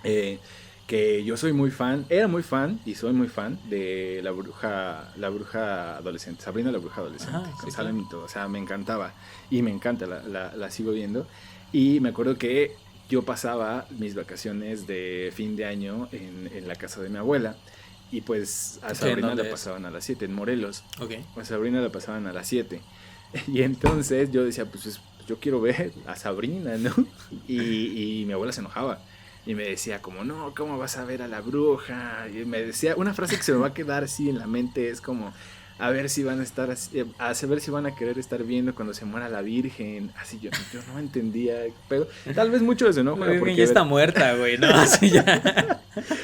que yo era muy fan y soy muy fan de la bruja adolescente, Sabrina la bruja adolescente, con Salem y todo, o sea, me encantaba y me encanta, la sigo viendo. Y me acuerdo que yo pasaba mis vacaciones de fin de año en la casa de mi abuela. Y pues a Sabrina la pasaban a las 7 en Morelos. Okay. A Sabrina la pasaban a las 7. Y entonces yo decía, pues yo quiero ver a Sabrina, ¿no? Y mi abuela se enojaba. Y me decía como, no, ¿cómo vas a ver a la bruja? Y me decía, una frase que se me va a quedar así en la mente es como, a ver si van a querer estar viendo cuando se muera la Virgen. Así yo no entendía, pero tal vez mucho de su enojo era porque ya está muerta, güey, ¿no? Así ya.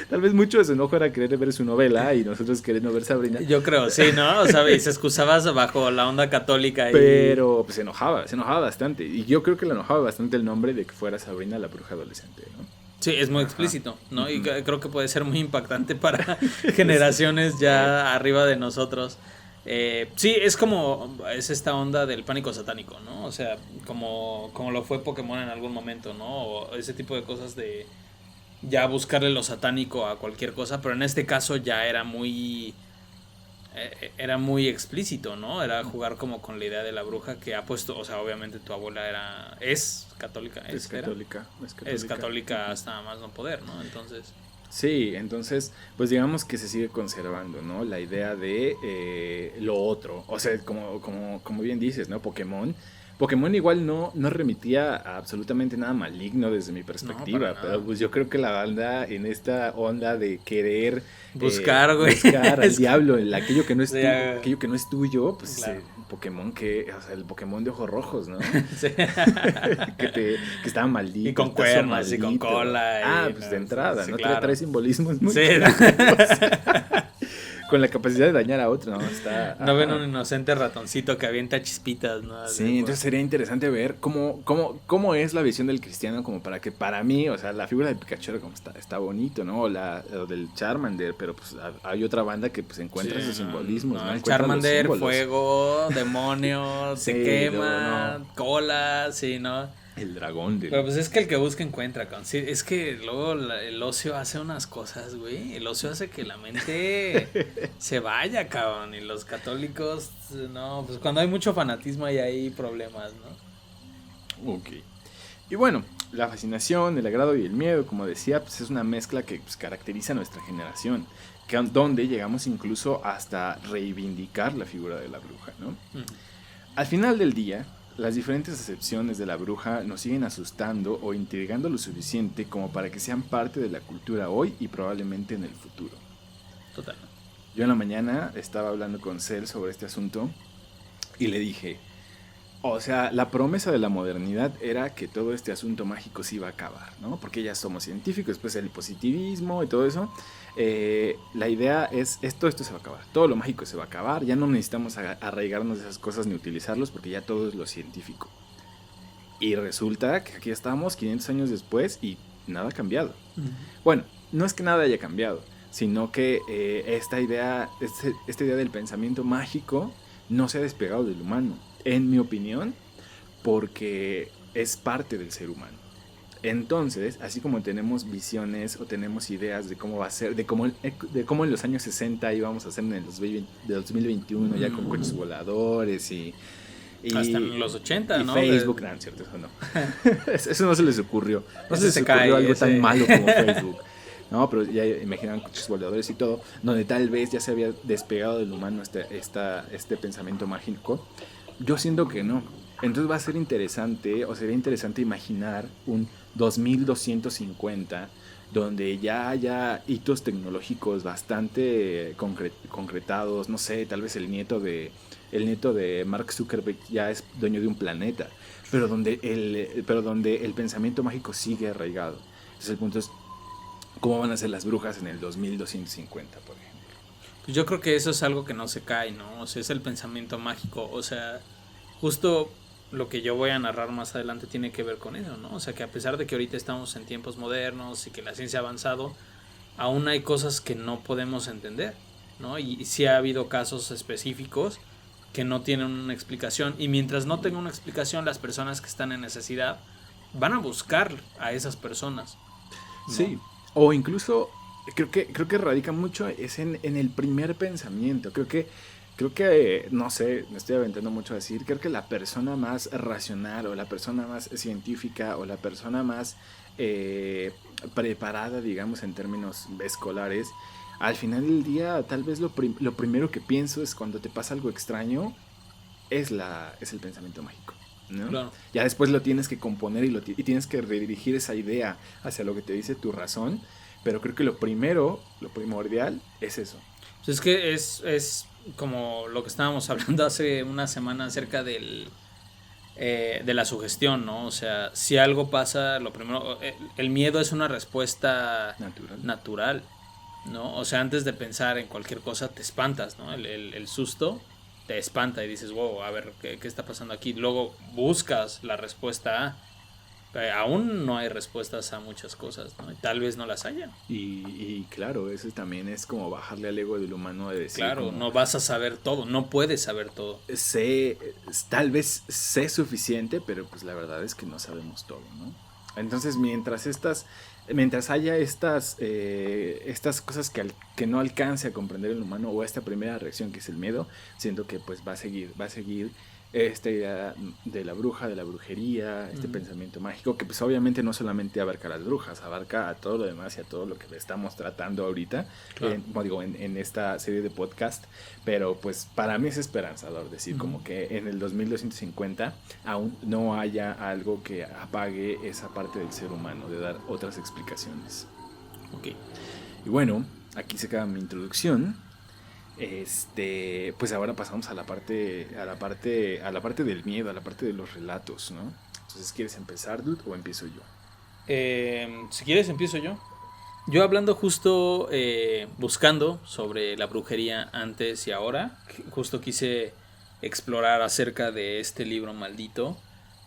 Tal vez mucho de su enojo era querer ver su novela y nosotros queriendo ver Sabrina. Yo creo, sí, ¿no? O sea, y se excusaba bajo la onda católica. Pero pues se enojaba bastante. Y yo creo que le enojaba bastante el nombre de que fuera Sabrina la bruja adolescente, ¿no? Sí, es muy explícito, ¿no? Y creo que puede ser muy impactante para generaciones ya arriba de nosotros. Sí, es esta onda del pánico satánico, ¿no? O sea, como lo fue Pokémon en algún momento, ¿no? O ese tipo de cosas de ya buscarle lo satánico a cualquier cosa, pero en este caso ya era muy explícito, ¿no? Era jugar como con la idea de la bruja que ha puesto, o sea, obviamente tu abuela es católica, Es católica. es católica hasta más no poder, ¿no? Entonces, Sí, entonces, pues digamos que se sigue conservando, ¿no? La idea de lo otro. O sea, como bien dices, ¿no? Pokémon igual no remitía a absolutamente nada maligno desde mi perspectiva, pero pues yo creo que la banda en esta onda de querer buscar al diablo, aquello que no es aquello que no es tuyo, pues claro. Pokémon o sea, el Pokémon de ojos rojos, ¿no? Sí. que estaba maldito. Y con cuernos y con cola. Pues de entrada, sí, ¿no? Claro. Trae simbolismos muy con la capacidad de dañar a otro, ¿no? No ven un inocente ratoncito que avienta chispitas, ¿no? Sí, entonces sería interesante ver cómo es la visión del cristiano, como para mí, o sea, la figura de Pikachu como está bonito, ¿no? O del Charmander, pero pues hay otra banda que pues encuentra esos simbolismos, ¿no? El Charmander, fuego, demonio, se quema, cola, sí, ¿no? El dragón Pero pues es que el que busca encuentra, sí, es que luego el ocio hace unas cosas, güey. El ocio hace que la mente se vaya, cabrón. Y los católicos, no, pues cuando hay mucho fanatismo hay problemas, ¿no? Ok. Y bueno, la fascinación, el agrado y el miedo, como decía, pues es una mezcla que pues, caracteriza a nuestra generación, donde llegamos incluso hasta reivindicar la figura de la bruja, ¿no? Al final del día, las diferentes acepciones de la bruja nos siguen asustando o intrigando lo suficiente como para que sean parte de la cultura hoy y probablemente en el futuro. Total. Yo en la mañana estaba hablando con Cel sobre este asunto y le dije, o sea, la promesa de la modernidad era que todo este asunto mágico se iba a acabar, ¿no? Porque ya somos científicos, después el positivismo y todo eso. La idea es, esto se va a acabar, todo lo mágico se va a acabar, ya no necesitamos arraigarnos de esas cosas ni utilizarlos porque ya todo es lo científico. Y resulta que aquí estamos 500 años después y nada ha cambiado. Bueno, no es que nada haya cambiado, sino que esta idea del pensamiento mágico no se ha despegado del humano, en mi opinión, porque es parte del ser humano. Entonces, así como tenemos visiones o tenemos ideas de cómo va a ser, de cómo en los años 60 íbamos a ser en el 2021, ya con coches voladores y hasta en los 80, y ¿no? Facebook, no, cierto, eso no. Eso no se les ocurrió. No se les ocurrió algo tan malo como Facebook. No, pero ya imaginaban coches voladores y todo, donde tal vez ya se había despegado del humano este pensamiento mágico. Yo siento que no. Entonces va a ser interesante, o sería interesante imaginar un 2250 donde ya haya hitos tecnológicos bastante concretados, no sé, tal vez el nieto de Mark Zuckerberg ya es dueño de un planeta, pero donde el pensamiento mágico sigue arraigado. Entonces el punto es, ¿cómo van a ser las brujas en el 2250, por ejemplo? Pues yo creo que eso es algo que no se cae, ¿no? O sea, es el pensamiento mágico, o sea, justo lo que yo voy a narrar más adelante tiene que ver con eso, ¿no? O sea, que a pesar de que ahorita estamos en tiempos modernos y que la ciencia ha avanzado, aún hay cosas que no podemos entender, ¿no? Y sí ha habido casos específicos que no tienen una explicación, y mientras no tenga una explicación, las personas que están en necesidad van a buscar a esas personas, ¿no? Sí, o incluso creo que radica mucho es en el primer pensamiento. Creo que, no sé, me estoy aventando mucho a decir, creo que la persona más racional o la persona más científica o la persona más preparada, digamos, en términos escolares, al final del día, tal vez lo primero que pienso es cuando te pasa algo extraño, es el pensamiento mágico, ¿no? Claro. Ya después lo tienes que componer y tienes que redirigir esa idea hacia lo que te dice tu razón, pero creo que lo primordial es eso. Pues es que es como lo que estábamos hablando hace una semana acerca de la sugestión, ¿no? O sea, si algo pasa, lo primero, el miedo es una respuesta natural, ¿no? O sea, antes de pensar en cualquier cosa te espantas, ¿no? El susto te espanta y dices, wow, a ver, ¿qué está pasando aquí? Luego buscas la respuesta A, Aún no hay respuestas a muchas cosas, ¿no? Y tal vez no las haya. Y claro, eso también es como bajarle al ego del humano de decir... Claro, como, no vas a saber todo, no puedes saber todo. Tal vez sé suficiente, pero pues la verdad es que no sabemos todo, ¿no? Entonces, mientras haya estas cosas que no alcance a comprender el humano, o esta primera reacción que es el miedo, siento que pues va a seguir esta idea de la bruja, de la brujería, este pensamiento mágico, que pues obviamente no solamente abarca a las brujas, abarca a todo lo demás y a todo lo que estamos tratando ahorita, claro. En esta serie de podcast, pero pues para mí es esperanzador decir como que en el 2250 aún no haya algo que apague esa parte del ser humano, de dar otras explicaciones. Ok. Y bueno, aquí se acaba mi introducción. Pues ahora pasamos a la parte del miedo, a la parte de los relatos, ¿no? Entonces, ¿quieres empezar, dude, o empiezo yo? Si quieres, empiezo yo. Yo hablando justo, buscando sobre la brujería antes y ahora, justo quise explorar acerca de este libro maldito.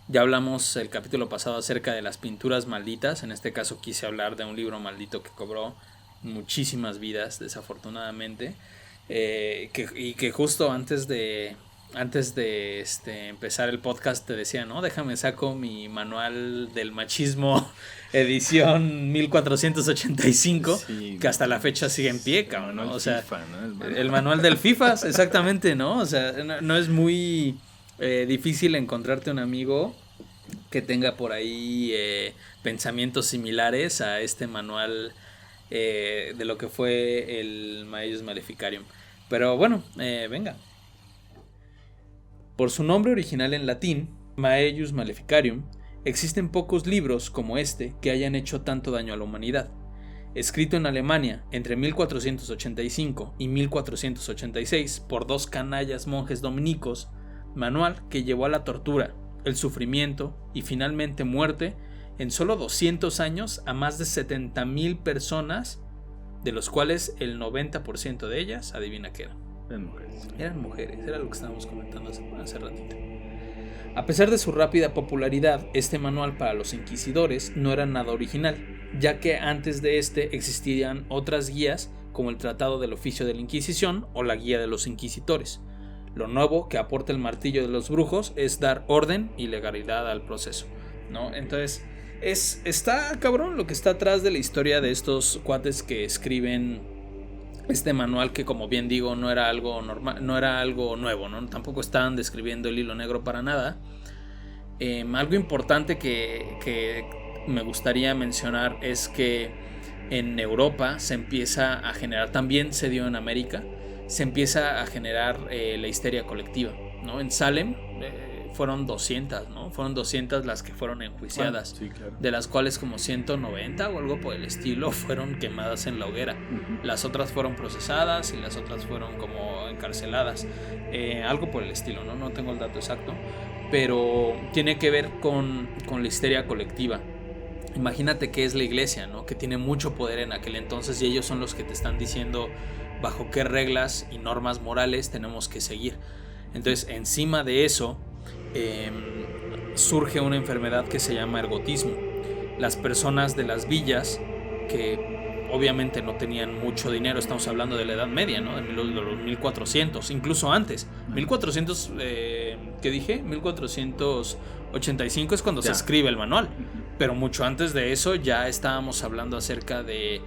Ya hablamos el capítulo pasado acerca de las pinturas malditas. En este caso quise hablar de un libro maldito que cobró muchísimas vidas, desafortunadamente. Que justo antes de empezar el podcast te decía, ¿no? Déjame saco mi manual del machismo edición 1485, sí, que hasta la fecha sigue en pie, cabrón, ¿no? O sea, FIFA, ¿no? El manual del FIFA, exactamente, ¿no? O sea, no es muy difícil encontrarte un amigo que tenga por ahí pensamientos similares a este manual de lo que fue el Maius Maleficarium. Pero bueno, venga. Por su nombre original en latín, Maius Maleficarium, existen pocos libros como este que hayan hecho tanto daño a la humanidad. Escrito en Alemania entre 1485 y 1486 por dos canallas monjes dominicos, manual que llevó a la tortura, el sufrimiento y finalmente muerte en solo 200 años a más de 70,000 personas, de los cuales el 90% de ellas, adivina qué eran. Eran mujeres, era lo que estábamos comentando hace ratito. A pesar de su rápida popularidad, este manual para los inquisidores no era nada original, ya que antes de este existían otras guías como el Tratado del Oficio de la Inquisición o la Guía de los Inquisitores. Lo nuevo que aporta el martillo de los brujos es dar orden y legalidad al proceso, ¿no? Entonces, está cabrón lo que está atrás de la historia de estos cuates que escriben este manual, que como bien digo no era algo normal, no era algo nuevo, ¿no? Tampoco estaban describiendo el hilo negro para nada. Algo importante que me gustaría mencionar es que en Europa se empieza a generar, también se dio en América, se empieza a generar la histeria colectiva, ¿no? En Salem fueron 200, ¿no? Fueron 200 las que fueron enjuiciadas, sí, claro. De las cuales como 190 o algo por el estilo fueron quemadas en la hoguera. Las otras fueron procesadas y las otras fueron como encarceladas, algo por el estilo, ¿no? No tengo el dato exacto, pero tiene que ver con la histeria colectiva. Imagínate que es la iglesia, ¿no? Que tiene mucho poder en aquel entonces y ellos son los que te están diciendo bajo qué reglas y normas morales tenemos que seguir. Entonces, encima de eso, surge una enfermedad que se llama ergotismo. Las personas de las villas, que obviamente no tenían mucho dinero, estamos hablando de la Edad Media, ¿no? De los 1400, incluso antes. 1400, ¿qué dije? 1485 es cuando se escribe el manual. Pero mucho antes de eso ya estábamos hablando acerca de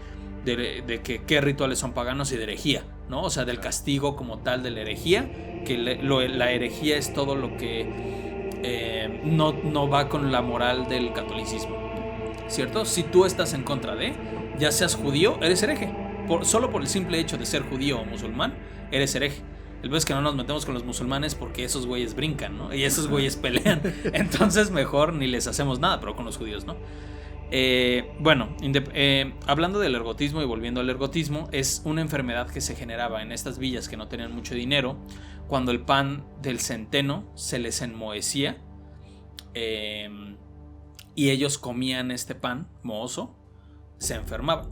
que qué rituales son paganos y de herejía, ¿no? O sea, del castigo como tal de la herejía, que la herejía es todo lo que no va con la moral del catolicismo, ¿cierto? Si tú estás en contra de, ya seas judío, eres hereje. Solo por el simple hecho de ser judío o musulmán, eres hereje. El vez que no nos metemos con los musulmanes porque esos güeyes brincan, ¿no? Y esos güeyes pelean. Entonces mejor ni les hacemos nada, pero con los judíos, ¿no? Hablando del ergotismo y volviendo al ergotismo, es una enfermedad que se generaba en estas villas que no tenían mucho dinero cuando el pan del centeno se les enmohecía, y ellos comían este pan mohoso, se enfermaban.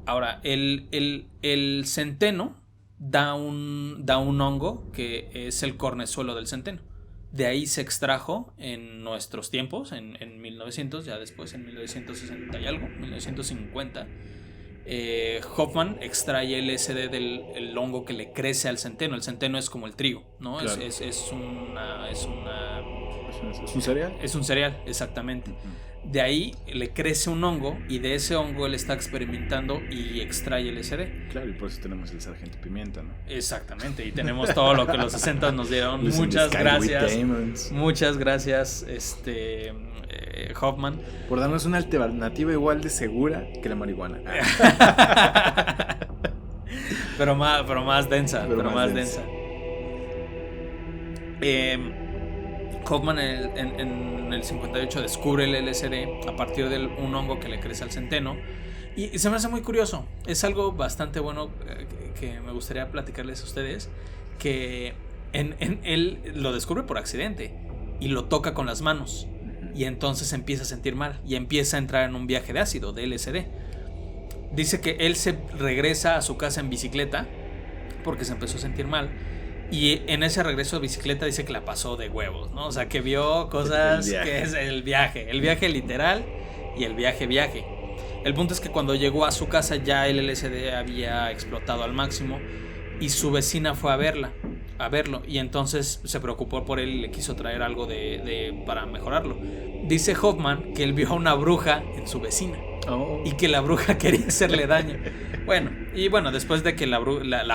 Ahora, el centeno da un hongo que es el cornezuelo del centeno, De ahí se extrajo en nuestros tiempos, en 1900, ya después en 1960 y algo, 1950. Hoffman extrae LSD del hongo que le crece al centeno. El centeno es como el trigo, ¿no? Claro. Es un cereal. Es un cereal, exactamente. De ahí le crece un hongo y de ese hongo él está experimentando y extrae LSD. Claro, y por eso tenemos el Sargento Pimienta, ¿no? Exactamente, y tenemos todo lo que los 60 nos dieron. Muchas gracias. Muchas gracias, Hoffman. Por darnos una alternativa igual de segura que la marihuana. pero más densa. Pero más densa. Hoffman en el 58 descubre el LSD a partir de un hongo que le crece al centeno. Y se me hace muy curioso. Es algo bastante bueno que me gustaría platicarles a ustedes. Que él lo descubre por accidente y lo toca con las manos. Y entonces empieza a sentir mal y empieza a entrar en un viaje de ácido, de LSD. Dice que él se regresa a su casa en bicicleta porque se empezó a sentir mal. Y en ese regreso de bicicleta dice que la pasó de huevos, ¿no? O sea, que vio cosas que es el viaje literal y el viaje. El punto es que cuando llegó a su casa ya el LSD había explotado al máximo y su vecina fue a verlo y entonces se preocupó por él y le quiso traer algo para mejorarlo. Dice Hoffman que él vio a una bruja en su vecina. Y que la bruja quería hacerle daño. Bueno, después de que la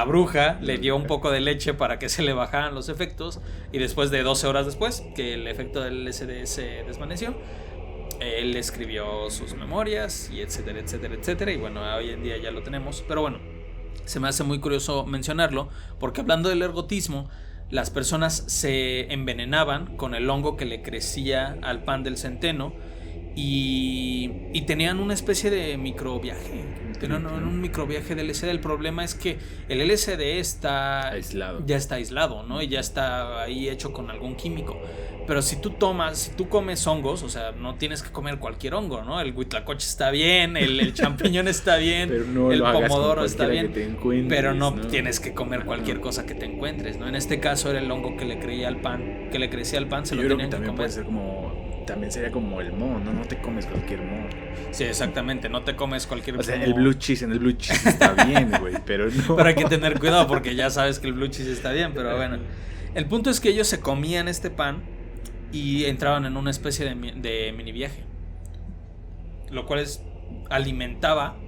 bruja le dio un poco de leche para que se le bajaran los efectos, y después de 12 horas después, que el efecto del LSD se desvaneció, él escribió sus memorias y etcétera, y bueno, hoy en día ya lo tenemos. Pero bueno, se me hace muy curioso mencionarlo, porque hablando del ergotismo, las personas se envenenaban con el hongo que le crecía al pan del centeno. Y tenían una especie de microviaje. Tenían un microviaje de LSD. El problema es que el LSD ya está aislado, ¿no? Y ya está ahí hecho con algún químico. Pero si tú comes hongos, o sea, no tienes que comer cualquier hongo, ¿no? El huitlacoche está bien, el champiñón está bien, el pomodoro está bien, pero no tienes que comer cualquier cosa que te encuentres, ¿no? En este caso era el hongo que le crecía al pan, se lo tenían que comer. Puede ser también sería como el moho, ¿no? No te comes cualquier moho. Sí, exactamente, no te comes cualquier moho. O sea, en el blue cheese está bien, güey, pero no. Pero hay que tener cuidado porque ya sabes que el blue cheese está bien, pero bueno. El punto es que ellos se comían este pan y entraban en una especie de mini viaje, lo cual alimentaba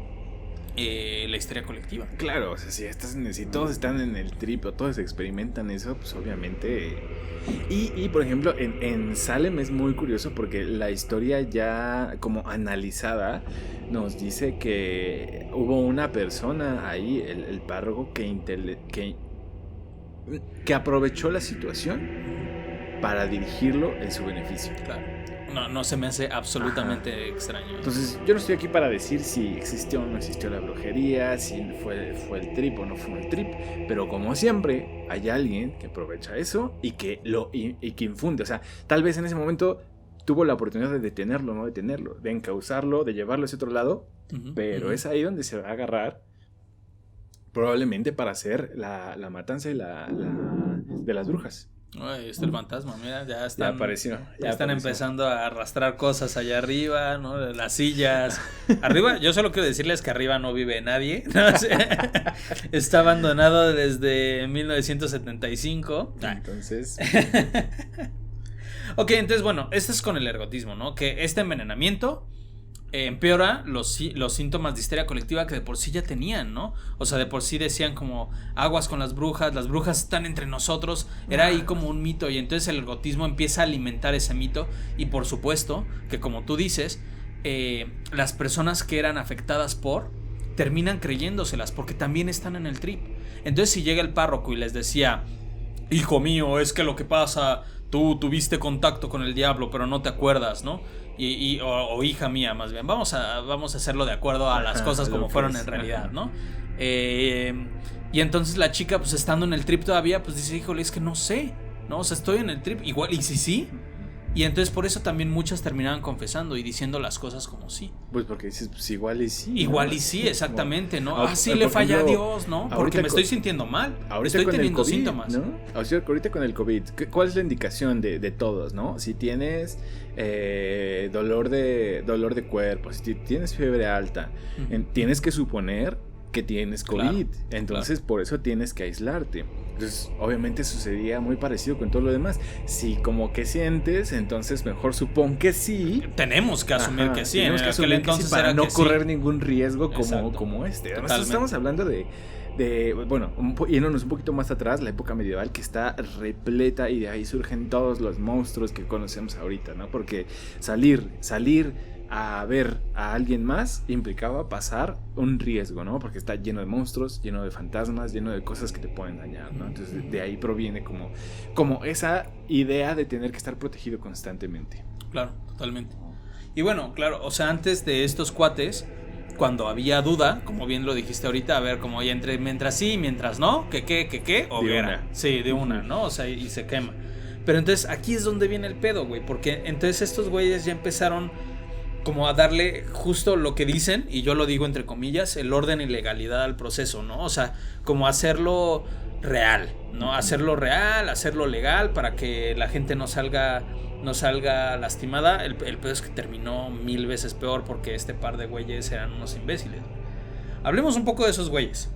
la histeria colectiva. Claro, o sea, si todos están en el trip o todos experimentan eso, pues obviamente. Y por ejemplo, en Salem es muy curioso porque la historia ya como analizada nos dice que hubo una persona ahí, el párroco, que aprovechó la situación para dirigirlo en su beneficio. Claro. No se me hace absolutamente extraño. Entonces, yo no estoy aquí para decir si existió o no existió la brujería, si fue el trip o no fue el trip, pero como siempre, hay alguien que aprovecha eso y que infunde. O sea, tal vez en ese momento tuvo la oportunidad de detenerlo, no detenerlo, de encauzarlo, de llevarlo hacia otro lado, pero es ahí donde se va a agarrar probablemente para hacer la matanza y de las brujas. Ahí está el fantasma, mira, ya apareció. Ya están empezando a arrastrar cosas allá arriba, ¿no? Las sillas. Arriba, yo solo quiero decirles que arriba no vive nadie, ¿no? Está abandonado desde 1975. Entonces. Ok, entonces bueno, esto es con el ergotismo, ¿no? Que este envenenamiento empeora los síntomas de histeria colectiva que de por sí ya tenían, ¿no? O sea, de por sí decían como aguas con las brujas están entre nosotros, era ahí como un mito, y entonces el ergotismo empieza a alimentar ese mito, y por supuesto que como tú dices, las personas que eran afectadas terminan creyéndoselas porque también están en el trip. Entonces si llega el párroco y les decía, hijo mío, es que lo que pasa, tú tuviste contacto con el diablo pero no te acuerdas, ¿no? O hija mía, más bien, vamos a hacerlo de acuerdo a las cosas como fueron en realidad, ¿no? Y entonces la chica, pues estando en el trip todavía, pues dice, híjole, es que no sé, ¿no? O sea, estoy en el trip, igual, y sí, Y entonces por eso también muchas terminaban confesando y diciendo las cosas como sí. Pues porque dices, pues igual y sí. Igual ¿no? y sí, exactamente, ¿no? Sí le falla a Dios, ¿no? Porque me estoy sintiendo mal. Estoy teniendo COVID, síntomas. ¿no? Ahorita con el COVID, ¿cuál es la indicación de todos, no? Si tienes dolor de cuerpo, si tienes fiebre alta, tienes que suponer que tienes COVID. Claro, entonces por eso tienes que aislarte. Entonces obviamente sucedía muy parecido con todo lo demás. Si como que sientes, entonces mejor supón que sí. Tenemos que asumir que sí. Tenemos que asumir que sí para no correr ningún riesgo como este. Además estamos hablando de bueno, yéndonos un poquito más atrás, la época medieval, que está repleta, y de ahí surgen todos los monstruos que conocemos ahorita, ¿no? Porque salir a ver a alguien más implicaba pasar un riesgo, ¿no? Porque está lleno de monstruos, lleno de fantasmas, lleno de cosas que te pueden dañar, ¿no? Entonces de ahí proviene como esa idea de tener que estar protegido constantemente. Claro, totalmente. Y bueno, claro, o sea, antes de estos cuates, cuando había duda, como bien lo dijiste ahorita, a ver, como ya entre mientras sí, mientras no, que hoguera. Sí, de una, ¿no? O sea, y se quema. Pero entonces aquí es donde viene el pedo, güey, porque entonces estos güeyes ya empezaron como a darle justo lo que dicen, y yo lo digo entre comillas, el orden y legalidad al proceso, ¿no? O sea, como hacerlo real, ¿no? Hacerlo real, hacerlo legal para que la gente no salga lastimada. El peor es que terminó 1000 veces peor porque este par de güeyes eran unos imbéciles. Hablemos un poco de esos güeyes.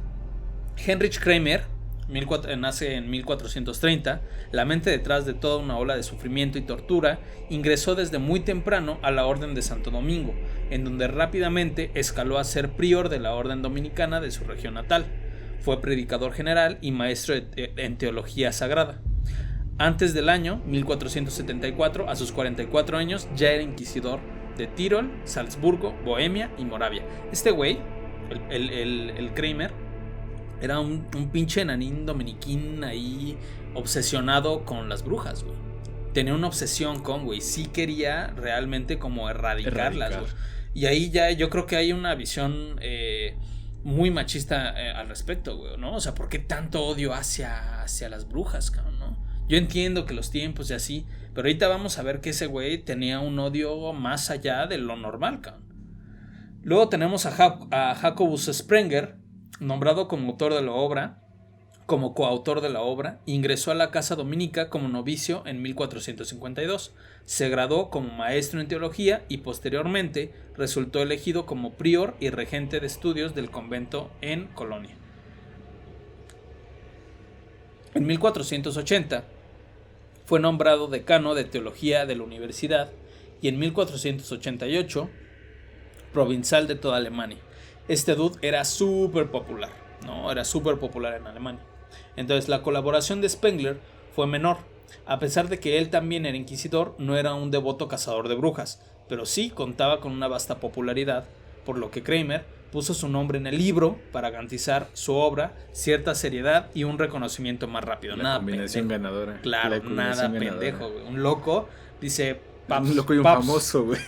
Heinrich Kramer nace en 1430, la mente detrás de toda una ola de sufrimiento y tortura, ingresó desde muy temprano a la Orden de Santo Domingo, en donde rápidamente escaló a ser prior de la Orden Dominicana de su región natal. Fue predicador general y maestro en teología sagrada. Antes del año 1474, a sus 44 años, ya era inquisidor de Tirol, Salzburgo, Bohemia y Moravia. Este güey, el Kramer, era un pinche enanín dominiquín ahí obsesionado con las brujas, güey. Tenía una obsesión güey, sí quería realmente como erradicarlas, güey. Y ahí ya yo creo que hay una visión muy machista al respecto, güey, ¿no? O sea, ¿por qué tanto odio hacia las brujas, cabrón, no? Yo entiendo que los tiempos y así, pero ahorita vamos a ver que ese güey tenía un odio más allá de lo normal, cabrón. Luego tenemos a Jacobus Sprenger, nombrado como autor de la obra, como coautor de la obra, ingresó a la casa dominica como novicio en 1452. Se graduó como maestro en teología y posteriormente resultó elegido como prior y regente de estudios del convento en Colonia. En 1480 fue nombrado decano de teología de la universidad y en 1488 provincial de toda Alemania. Este dude era súper popular, ¿no? Era súper popular en Alemania. Entonces la colaboración de Spengler fue menor. A pesar de que él también era inquisidor, no era un devoto cazador de brujas, pero sí contaba con una vasta popularidad, por lo que Kramer puso su nombre en el libro para garantizar su obra, cierta seriedad y un reconocimiento más rápido. La combinación ganadora. Claro, nada pendejo, güey. Un loco dice, paps, un loco y un paps, famoso, güey.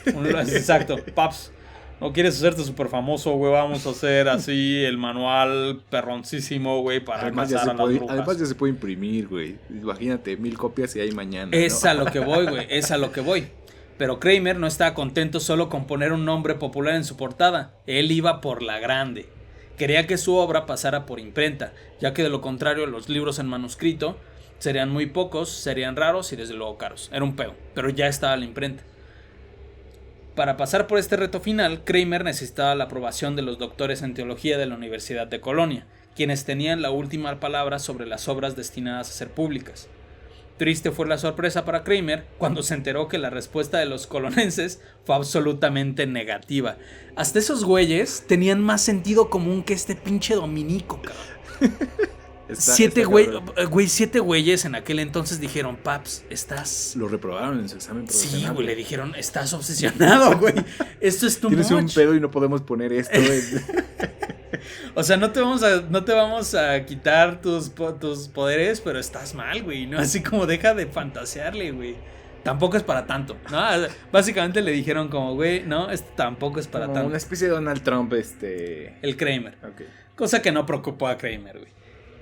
Exacto, paps. ¿No quieres hacerte súper famoso, güey? Vamos a hacer así el manual perroncísimo, güey, para cazar a las brujas. Además ya se puede imprimir, güey. Imagínate, 1000 copias y hay mañana, ¿no? Es a lo que voy, güey. Es a lo que voy. Pero Kramer no estaba contento solo con poner un nombre popular en su portada. Él iba por la grande. Quería que su obra pasara por imprenta, ya que de lo contrario los libros en manuscrito serían muy pocos, serían raros y desde luego caros. Era un pedo, pero ya estaba la imprenta. Para pasar por este reto final, Kramer necesitaba la aprobación de los doctores en teología de la Universidad de Colonia, quienes tenían la última palabra sobre las obras destinadas a ser públicas. Triste fue la sorpresa para Kramer cuando se enteró que la respuesta de los colonenses fue absolutamente negativa. Hasta esos güeyes tenían más sentido común que este pinche dominico, cabrón. Siete güeyes en aquel entonces dijeron, paps, estás... Lo reprobaron en su examen profesional. Sí, güey, le dijeron, estás obsesionado, güey. Esto es tu Tienes un pedo y no podemos poner esto. O sea, no te vamos a quitar tus poderes, pero estás mal, güey, ¿no? Así como deja de fantasearle, güey. Tampoco es para tanto, ¿no? Básicamente le dijeron como, güey, no, esto tampoco es para como tanto. Una especie de Donald Trump, El Kramer. Okay. Cosa que no preocupó a Kramer, güey.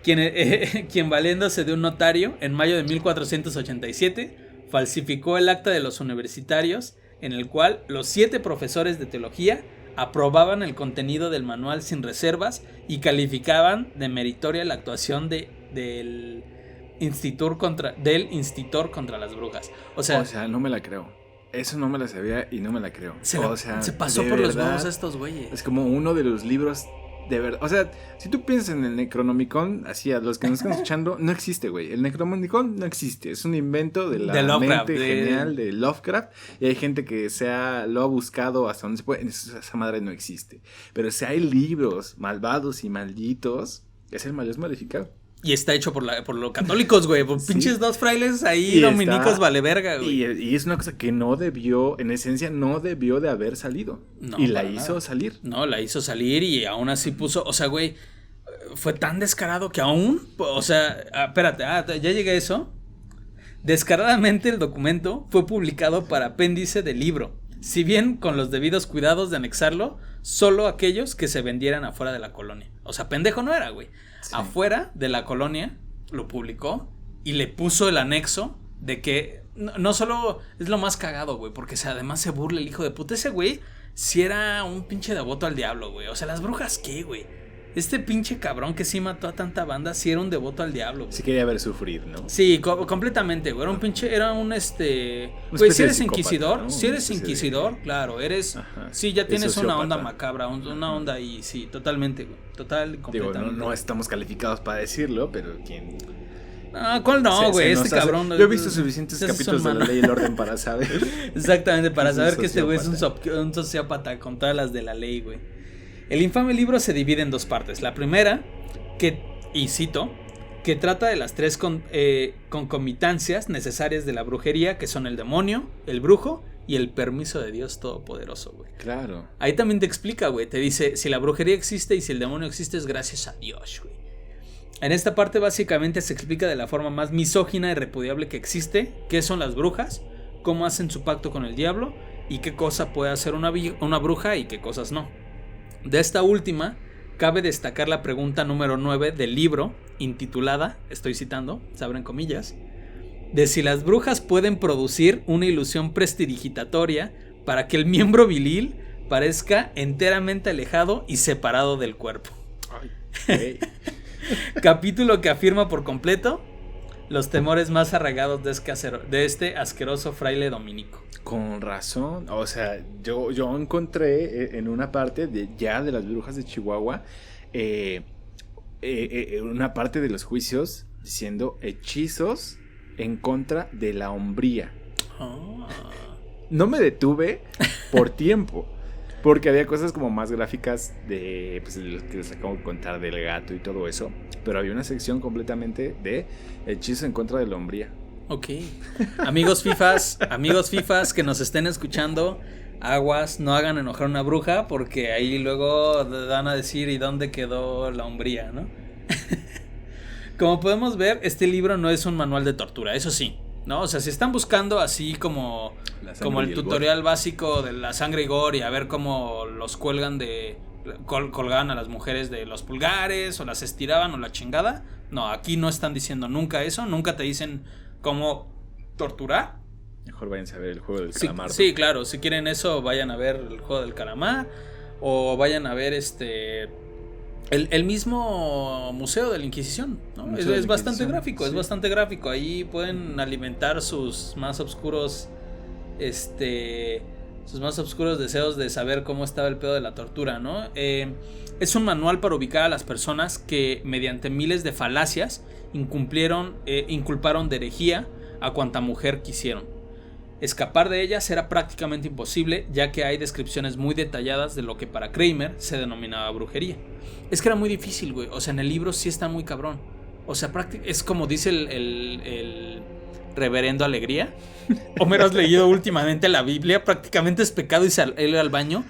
Quien valiéndose de un notario, en mayo de 1487, falsificó el acta de los universitarios, en el cual los 7 profesores de teología aprobaban el contenido del manual sin reservas y calificaban de meritoria la actuación del institutor contra las brujas. O sea, no me la creo. Eso no me la sabía y no me la creo. Se pasó por los huevos a estos güeyes. Es como uno de los libros de verdad. O sea, si tú piensas en el Necronomicon, así a los que nos están escuchando, no existe, güey. El Necronomicon no existe. Es un invento de la Lovecraft, mente genial de Lovecraft. Y hay gente que lo ha buscado hasta donde se puede. Esa madre no existe. Pero si hay libros malvados y malditos, es el Malleus Maleficarum. Y está hecho por los católicos, güey. Por pinches 2 frailes ahí, y dominicos vale verga, güey. Y es una cosa que no debió, en esencia, no debió de haber salido. No, y la hizo salir. No, la hizo salir y aún así puso, o sea, güey, fue tan descarado que aún, o sea, espérate, ya llegué a eso. Descaradamente el documento fue publicado para apéndice del libro. Si bien con los debidos cuidados de anexarlo, solo aquellos que se vendieran afuera de la colonia. O sea, pendejo no era, güey. Sí. Afuera de la colonia lo publicó y le puso el anexo de que no solo es lo más cagado, güey, porque además se burla el hijo de puta. Ese güey si era un pinche devoto al diablo, güey. O sea, las brujas, ¿qué, güey? Este pinche cabrón que sí mató a tanta banda, sí era un devoto al diablo, güey. Sí quería ver sufrir, ¿no? Sí, completamente, güey. Era un pinche, güey, si eres inquisidor, ¿no? Si eres inquisidor, claro, eres. Ajá. Sí, ya tienes una onda macabra, una onda ahí, sí, totalmente, güey. Total, completamente. Digo, no estamos calificados para decirlo, pero ¿quién? ¿Cuál no, güey? Este cabrón. Yo he visto suficientes capítulos de La Ley y el Orden para saber. Exactamente, para saber que este güey es un sociópata con todas las de la ley, güey. El infame libro se divide en 2 partes. La primera, y cito, que trata de las 3 concomitancias necesarias de la brujería, que son el demonio, el brujo y el permiso de Dios Todopoderoso, güey. Claro. Ahí también te explica, güey. Te dice, si la brujería existe y si el demonio existe es gracias a Dios, güey. En esta parte básicamente se explica de la forma más misógina y repudiable que existe qué son las brujas, cómo hacen su pacto con el diablo y qué cosa puede hacer una bruja y qué cosas no. De esta última, cabe destacar la pregunta número 9 del libro, intitulada, estoy citando, se abren comillas, de si las brujas pueden producir una ilusión prestidigitatoria para que el miembro viril parezca enteramente alejado y separado del cuerpo. Ay, hey. Capítulo que afirma por completo los temores más arraigados de este asqueroso fraile dominico. Con razón, o sea, yo encontré en una parte de las brujas de Chihuahua una parte de los juicios diciendo hechizos en contra de la hombría. Oh. No me detuve por tiempo, porque había cosas como más gráficas de pues, que les acabo de contar del gato y todo eso, pero había una sección completamente de hechizos en contra de la hombría. Ok. Amigos fifas que nos estén escuchando, aguas, no hagan enojar a una bruja, porque ahí luego van a decir ¿y dónde quedó la hombría, no? Como podemos ver, este libro no es un manual de tortura, eso sí, ¿no? O sea, si están buscando así como el tutorial básico de la sangre y gore y a ver cómo los colgaban a las mujeres de los pulgares o las estiraban o la chingada, no, aquí no están diciendo nunca eso, nunca te dicen cómo torturar. Mejor vayan a ver el juego del calamar. Sí, claro, si quieren eso vayan a ver el juego del calamar o vayan a ver el mismo Museo de la Inquisición, ¿no? Es bastante gráfico, sí. Es bastante gráfico. Ahí pueden alimentar sus más oscuros deseos de saber cómo estaba el pedo de la tortura, ¿no? Es un manual para ubicar a las personas que mediante miles de falacias inculparon de herejía a cuanta mujer quisieron. Escapar de ellas era prácticamente imposible, ya que hay descripciones muy detalladas de lo que para Kramer se denominaba brujería. Es que era muy difícil, güey. O sea, en el libro sí está muy cabrón. O sea, es como dice el reverendo Alegría. Homero, ¿has leído últimamente la Biblia? Prácticamente es pecado ir al baño.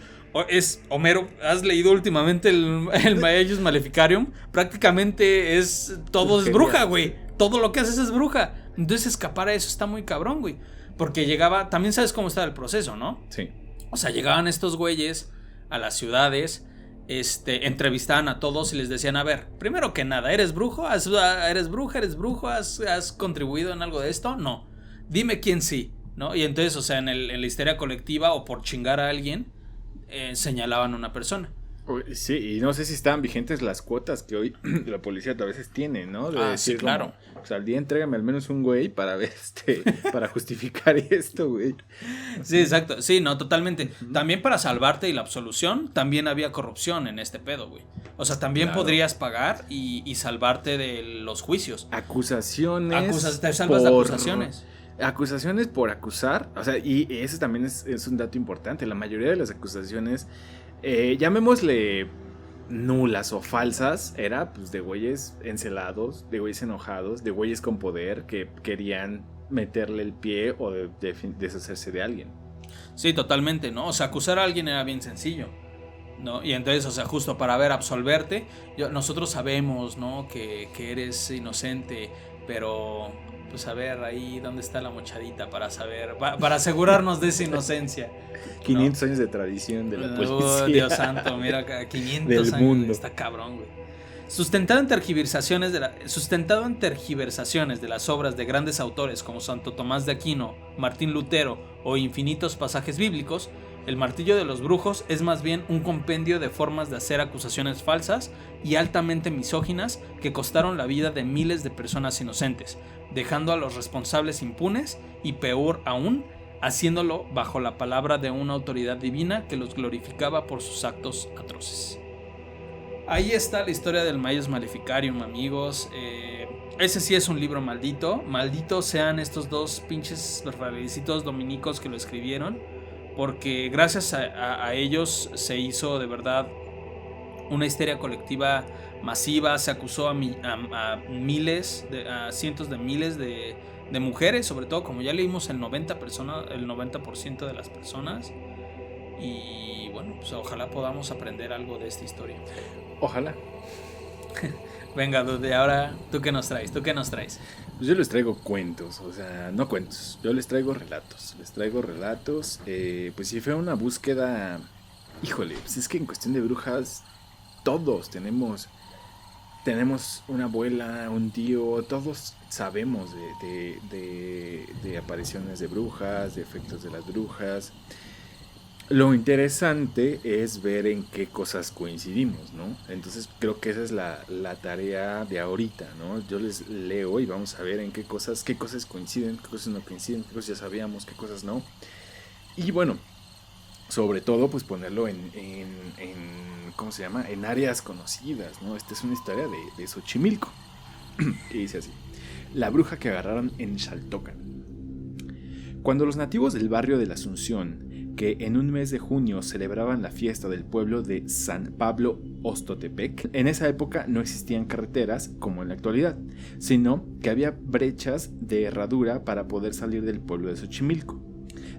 Homero, ¿has leído últimamente el Malleus Maleficarum? Prácticamente todo es bruja, güey. Todo lo que haces es bruja. Entonces escapar a eso está muy cabrón, güey. Porque también sabes cómo estaba el proceso, ¿no? Sí. O sea, llegaban estos güeyes a las ciudades, entrevistaban a todos y les decían, a ver, primero que nada, ¿eres brujo? ¿Eres bruja? ¿Eres brujo? ¿Has contribuido en algo de esto? No. dime quién sí, ¿no? Y entonces, o sea, en la histeria colectiva o por chingar a alguien, señalaban a una persona. Sí, y no sé si estaban vigentes las cuotas que hoy la policía a veces tiene, ¿no? De decir, sí, claro. Como, pues al día entrégame al menos un güey para ver para justificar esto, güey. Sí, exacto. Sí, no, totalmente. También para salvarte y la absolución, también había corrupción en este pedo, güey. O sea, también podrías pagar y salvarte de los juicios. Acusaciones. Te salvas de acusaciones. Acusaciones por acusar. O sea, y ese también es un dato importante. La mayoría de las acusaciones, llamémosle nulas o falsas, era pues de güeyes encelados, de güeyes enojados, de güeyes con poder que querían meterle el pie o deshacerse de alguien. Sí, totalmente, ¿no? O sea, acusar a alguien era bien sencillo, ¿no? Y entonces, o sea, justo para absolverte, nosotros sabemos, ¿no? Que eres inocente, pero pues a ver ahí dónde está la mochadita para saber, para asegurarnos de esa inocencia. 500 años de tradición de la policía. Dios santo, mira acá, 500 del años, mundo. Está cabrón, güey. Sustentado en tergiversaciones de las obras de grandes autores como Santo Tomás de Aquino, Martín Lutero o infinitos pasajes bíblicos, el martillo de los brujos es más bien un compendio de formas de hacer acusaciones falsas y altamente misóginas que costaron la vida de miles de personas inocentes, dejando a los responsables impunes y, peor aún, haciéndolo bajo la palabra de una autoridad divina que los glorificaba por sus actos atroces. Ahí está la historia del Maius Maleficarium, amigos. Ese sí es un libro maldito. Malditos sean estos dos pinches rarecitos dominicos que lo escribieron, porque gracias a ellos se hizo de verdad una histeria colectiva masiva. Se acusó a cientos de miles de mujeres, sobre todo, como ya leímos, el 90% de las personas. Y bueno, pues ojalá podamos aprender algo de esta historia. Ojalá. Venga, Dude, ahora ¿tú qué nos traes? Pues yo les traigo cuentos, o sea, no cuentos, yo les traigo relatos. Pues si fue una búsqueda, híjole, pues es que en cuestión de brujas todos tenemos una abuela, un tío, todos sabemos de apariciones de brujas, de efectos de las brujas. Lo interesante es ver en qué cosas coincidimos, ¿no? Entonces creo que esa es la tarea de ahorita, ¿no? Yo les leo y vamos a ver en qué cosas coinciden, qué cosas no coinciden, qué cosas ya sabíamos, qué cosas no. Y bueno, sobre todo pues ponerlo en ¿cómo se llama? En áreas conocidas, ¿no? Esta es una historia de Xochimilco. Y dice así: la bruja que agarraron en Xaltocan. Cuando los nativos del barrio de la Asunción, que en un mes de junio celebraban la fiesta del pueblo de San Pablo Ostotepec, en esa época no existían carreteras como en la actualidad, sino que había brechas de herradura para poder salir del pueblo de Xochimilco.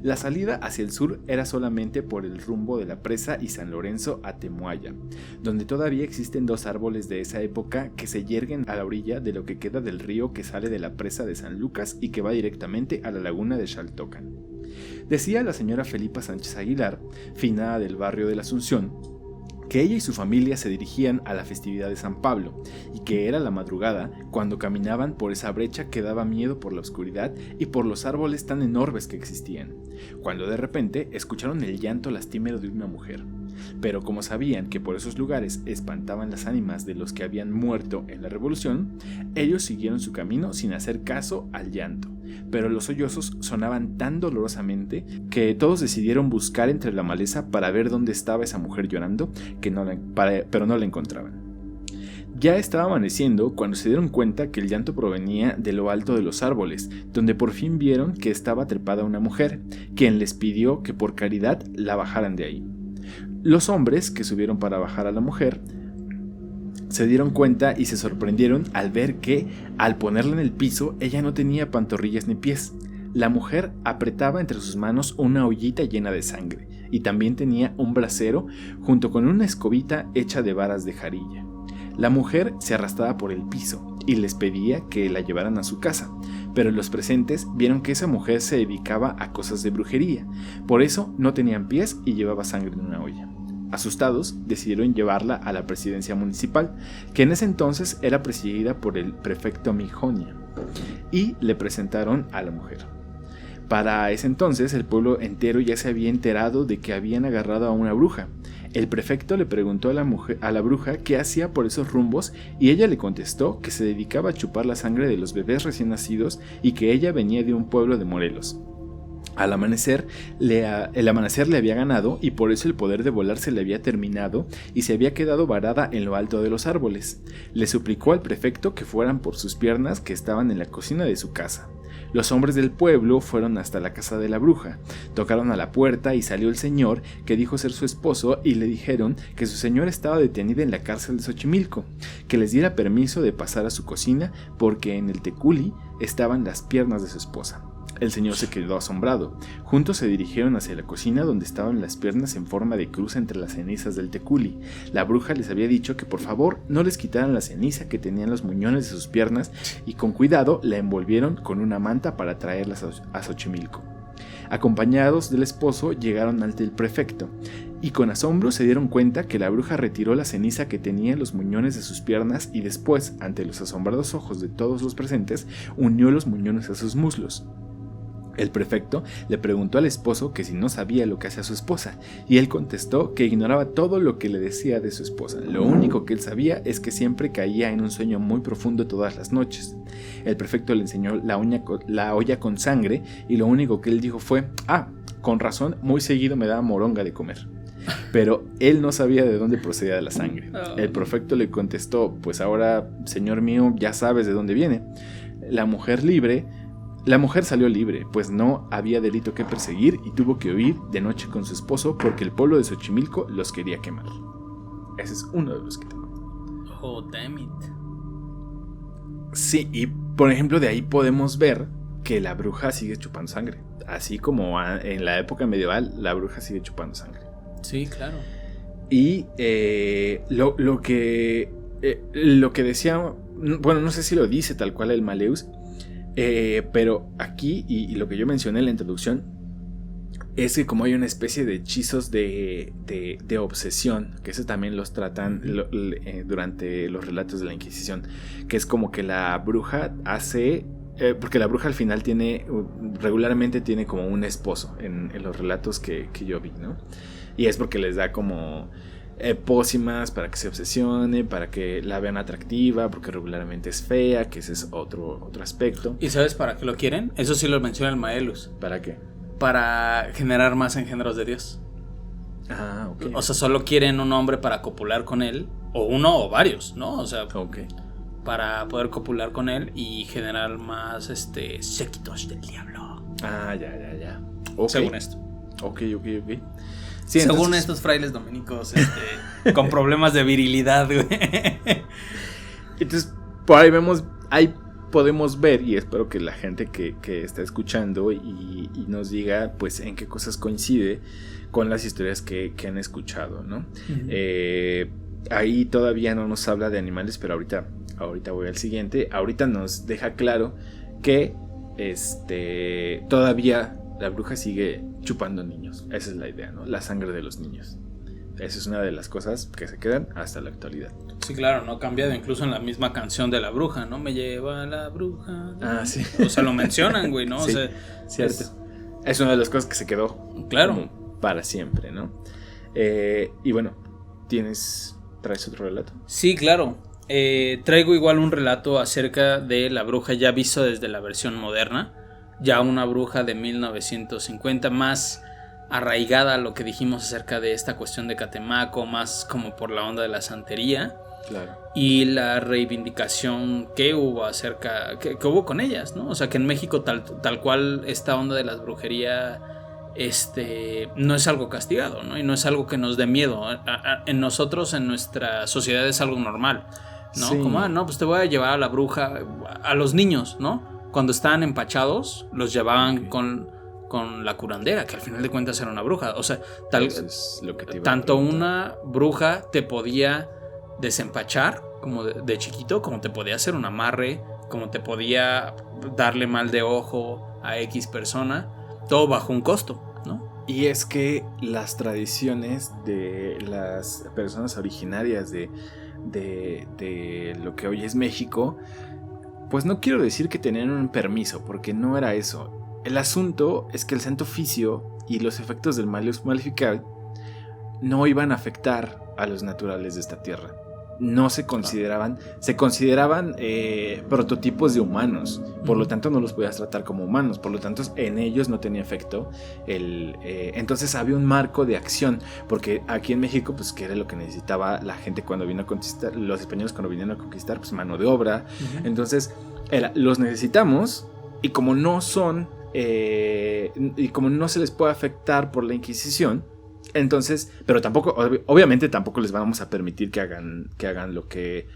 La salida hacia el sur era solamente por el rumbo de la presa y San Lorenzo a Temuaya, donde todavía existen dos árboles de esa época que se yerguen a la orilla de lo que queda del río que sale de la presa de San Lucas y que va directamente a la laguna de Xaltocan. Decía la señora Felipa Sánchez Aguilar, finada del barrio de la Asunción, que ella y su familia se dirigían a la festividad de San Pablo y que era la madrugada cuando caminaban por esa brecha que daba miedo por la oscuridad y por los árboles tan enormes que existían, cuando de repente escucharon el llanto lastimero de una mujer. Pero como sabían que por esos lugares espantaban las ánimas de los que habían muerto en la revolución, ellos siguieron su camino sin hacer caso al llanto. Pero los sollozos sonaban tan dolorosamente que todos decidieron buscar entre la maleza para ver dónde estaba esa mujer llorando, pero no la encontraban. Ya estaba amaneciendo cuando se dieron cuenta que el llanto provenía de lo alto de los árboles, donde por fin vieron que estaba trepada una mujer, quien les pidió que por caridad la bajaran de ahí. Los hombres que subieron para bajar a la mujer se dieron cuenta y se sorprendieron al ver que, al ponerla en el piso, ella no tenía pantorrillas ni pies. La mujer apretaba entre sus manos una ollita llena de sangre y también tenía un brasero junto con una escobita hecha de varas de jarilla. La mujer se arrastraba por el piso y les pedía que la llevaran a su casa, pero los presentes vieron que esa mujer se dedicaba a cosas de brujería, por eso no tenían pies y llevaba sangre en una olla. Asustados, decidieron llevarla a la presidencia municipal, que en ese entonces era presidida por el prefecto Mijonia, y le presentaron a la mujer. Para ese entonces el pueblo entero ya se había enterado de que habían agarrado a una bruja. El prefecto le preguntó a la bruja qué hacía por esos rumbos y ella le contestó que se dedicaba a chupar la sangre de los bebés recién nacidos y que ella venía de un pueblo de Morelos. El amanecer le había ganado y por eso el poder de volar se le había terminado y se había quedado varada en lo alto de los árboles. Le suplicó al prefecto que fueran por sus piernas que estaban en la cocina de su casa. Los hombres del pueblo fueron hasta la casa de la bruja, tocaron a la puerta y salió el señor que dijo ser su esposo y le dijeron que su señora estaba detenida en la cárcel de Xochimilco, que les diera permiso de pasar a su cocina porque en el teculi estaban las piernas de su esposa. El señor se quedó asombrado. Juntos se dirigieron hacia la cocina donde estaban las piernas en forma de cruz entre las cenizas del teculi. La bruja les había dicho que por favor no les quitaran la ceniza que tenían los muñones de sus piernas y con cuidado la envolvieron con una manta para traerlas a Xochimilco. Acompañados del esposo llegaron ante el prefecto y con asombro se dieron cuenta que la bruja retiró la ceniza que tenía en los muñones de sus piernas y después, ante los asombrados ojos de todos los presentes, unió los muñones a sus muslos. El prefecto le preguntó al esposo que si no sabía lo que hacía su esposa, y él contestó que ignoraba todo lo que le decía de su esposa. Lo único que él sabía es que siempre caía en un sueño muy profundo todas las noches. El prefecto le enseñó la olla con sangre, y lo único que él dijo fue: con razón, muy seguido me daba moronga de comer. Pero él no sabía de dónde procedía la sangre. El prefecto le contestó: pues ahora, señor mío, ya sabes de dónde viene. La mujer salió libre, pues no había delito que perseguir y tuvo que huir de noche con su esposo porque el pueblo de Xochimilco los quería quemar. Ese es uno de los que tengo. Oh, damn it. Sí, y por ejemplo de ahí podemos ver que la bruja sigue chupando sangre. Así como en la época medieval, la bruja sigue chupando sangre. Sí, claro. Y lo que decía, bueno, no sé si lo dice tal cual el Maleus, pero aquí, y lo que yo mencioné en la introducción, es que como hay una especie de hechizos de obsesión, que eso también los tratan durante los relatos de la Inquisición, que es como que la bruja hace... porque la bruja al final regularmente tiene como un esposo en los relatos que yo vi, ¿no? Y es porque les da como pócimas para que se obsesione, para que la vean atractiva, porque regularmente es fea, que ese es otro aspecto. ¿Y sabes para qué lo quieren? Eso sí lo menciona el Maelus. ¿Para qué? Para generar más engendros de Dios. Ok. O sea, solo quieren un hombre para copular con él, o uno o varios, ¿no? O sea, okay, para poder copular con él y generar más séquitos del diablo. Ya. Okay. Según esto. Ok. Sí, según estos frailes dominicos con problemas de virilidad, güey. Entonces, por ahí podemos ver, y espero que la gente que está escuchando y nos diga pues en qué cosas coincide con las historias que han escuchado, ¿no? Uh-huh. Ahí todavía no nos habla de animales, pero ahorita voy al siguiente. Ahorita nos deja claro que todavía la bruja sigue chupando niños. Esa es la idea, ¿no? La sangre de los niños. Esa es una de las cosas que se quedan hasta la actualidad. Sí, claro, no ha cambiado incluso en la misma canción de la bruja, ¿no? Me lleva la bruja. Sí. O sea, lo mencionan, güey, ¿no? Sí, o sea, cierto. Es una de las cosas que se quedó. Claro. Como para siempre, ¿no? Y bueno, ¿traes otro relato? Sí, claro. Traigo igual un relato acerca de la bruja ya visto desde la versión moderna. Ya una bruja de 1950, más arraigada a lo que dijimos acerca de esta cuestión de Catemaco, más como por la onda de la santería. Claro. Y la reivindicación que hubo que hubo con ellas, ¿no? O sea, que en México tal cual esta onda de las brujerías no es algo castigado, ¿no? Y no es algo que nos dé miedo. En nosotros, en nuestra sociedad es algo normal, ¿no? Sí. Como, no, pues te voy a llevar a la bruja, a los niños, ¿no? Cuando estaban empachados, los llevaban con la curandera, que al final de cuentas era una bruja. O sea, es lo que tanto una bruja te podía desempachar como de chiquito, como te podía hacer un amarre, como te podía darle mal de ojo a X persona, todo bajo un costo, ¿no? Y es que las tradiciones de las personas originarias de lo que hoy es México, pues no quiero decir que tenían un permiso, porque no era eso. el asunto es que el Santo Oficio y los efectos del Malleus Maleficae no iban a afectar a los naturales de esta tierra. No se consideraban, prototipos de humanos, por lo tanto no los podías tratar como humanos, por lo tanto en ellos no tenía efecto entonces había un marco de acción, porque aquí en México, pues que era lo que necesitaba la gente cuando vino a conquistar, los españoles cuando vinieron a conquistar, pues mano de obra, entonces los necesitamos, y como no son, y como no se les puede afectar por la Inquisición, entonces, pero tampoco, obviamente tampoco les vamos a permitir que hagan lo que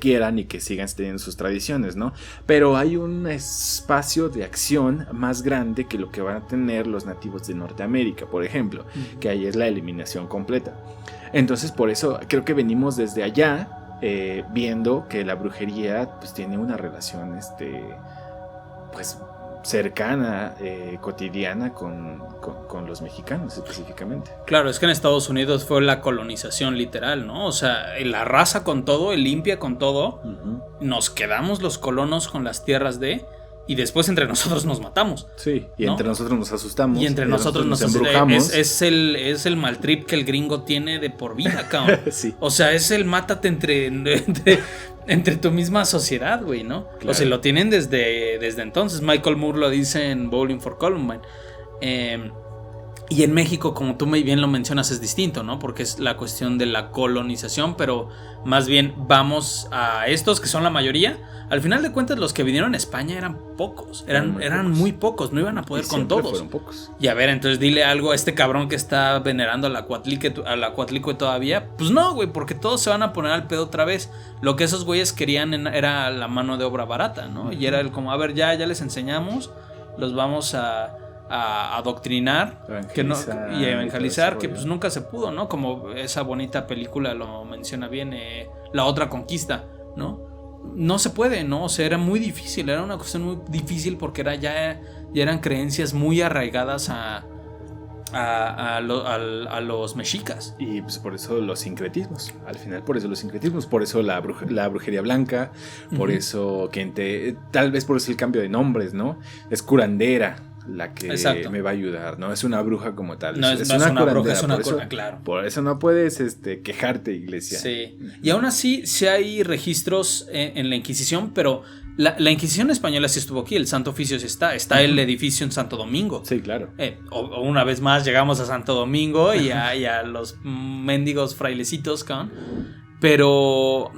quieran y que sigan teniendo sus tradiciones, ¿no? Pero hay un espacio de acción más grande que lo que van a tener los nativos de Norteamérica, por ejemplo, que ahí es la eliminación completa. Entonces, por eso creo que venimos desde allá viendo que la brujería pues tiene una relación pues cercana, cotidiana con los mexicanos específicamente. Claro, es que en Estados Unidos fue la colonización literal, ¿no? O sea, la arrasa con todo, el limpia con todo, nos quedamos los colonos con las tierras y después entre nosotros nos matamos. Sí, y ¿no? Entre nosotros nos asustamos. Y entre nosotros nos embrujamos. Es el mal trip que el gringo tiene de por vida, cabrón. Sí. O sea, es el mátate entre tu misma sociedad, güey, ¿no? Claro. O sea, lo tienen desde entonces. Michael Moore lo dice en Bowling for Columbine. Y en México, como tú muy bien lo mencionas, es distinto, ¿no? Porque es la cuestión de la colonización, pero más bien vamos a estos que son la mayoría. Al final de cuentas, los que vinieron a España eran pocos, eran muy pocos, no iban a poder con todos. Fueron pocos. Y a ver, entonces dile algo a este cabrón que está venerando a la Coatlicue todavía. Pues no, güey, porque todos se van a poner al pedo otra vez. Lo que esos güeyes querían era la mano de obra barata, ¿no? Y era el como, a ver, ya les enseñamos, los vamos a adoctrinar y a evangelizar, que pues nunca se pudo, ¿no? Como esa bonita película lo menciona bien, La Otra Conquista, ¿no? No se puede, ¿no? O sea, era muy difícil, era una cuestión muy difícil porque ya eran creencias muy arraigadas a los mexicas. Y pues por eso los sincretismos, al final por eso los sincretismos, por eso la brujería blanca, por eso tal vez por eso el cambio de nombres, ¿no? Es curandera la que Exacto. me va a ayudar, ¿no? Es una bruja como tal. No es una bruja, es una cura, claro. Por eso no puedes quejarte, iglesia. Sí. Y aún así, sí hay registros en la Inquisición, pero la Inquisición española sí estuvo aquí, el Santo Oficio sí está el edificio en Santo Domingo. Sí, claro. O una vez más llegamos a Santo Domingo y a los mendigos frailecitos, cabrón. Pero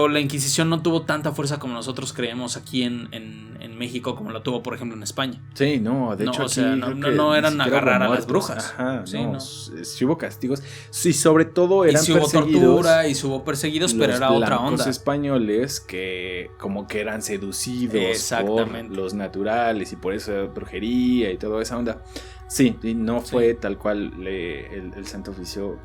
la Inquisición no tuvo tanta fuerza como nosotros creemos aquí en México, como la tuvo, por ejemplo, en España. Sí, no, de hecho aquí, o sea, no eran agarrar a las brujas. Ajá, sí, sí hubo castigos. Sí, sobre todo eran perseguidos. Sí hubo tortura y hubo perseguidos, pero era otra onda. Los españoles que como que eran seducidos por los naturales y por eso brujería y toda esa onda. Sí, y no fue tal cual el Santo Oficio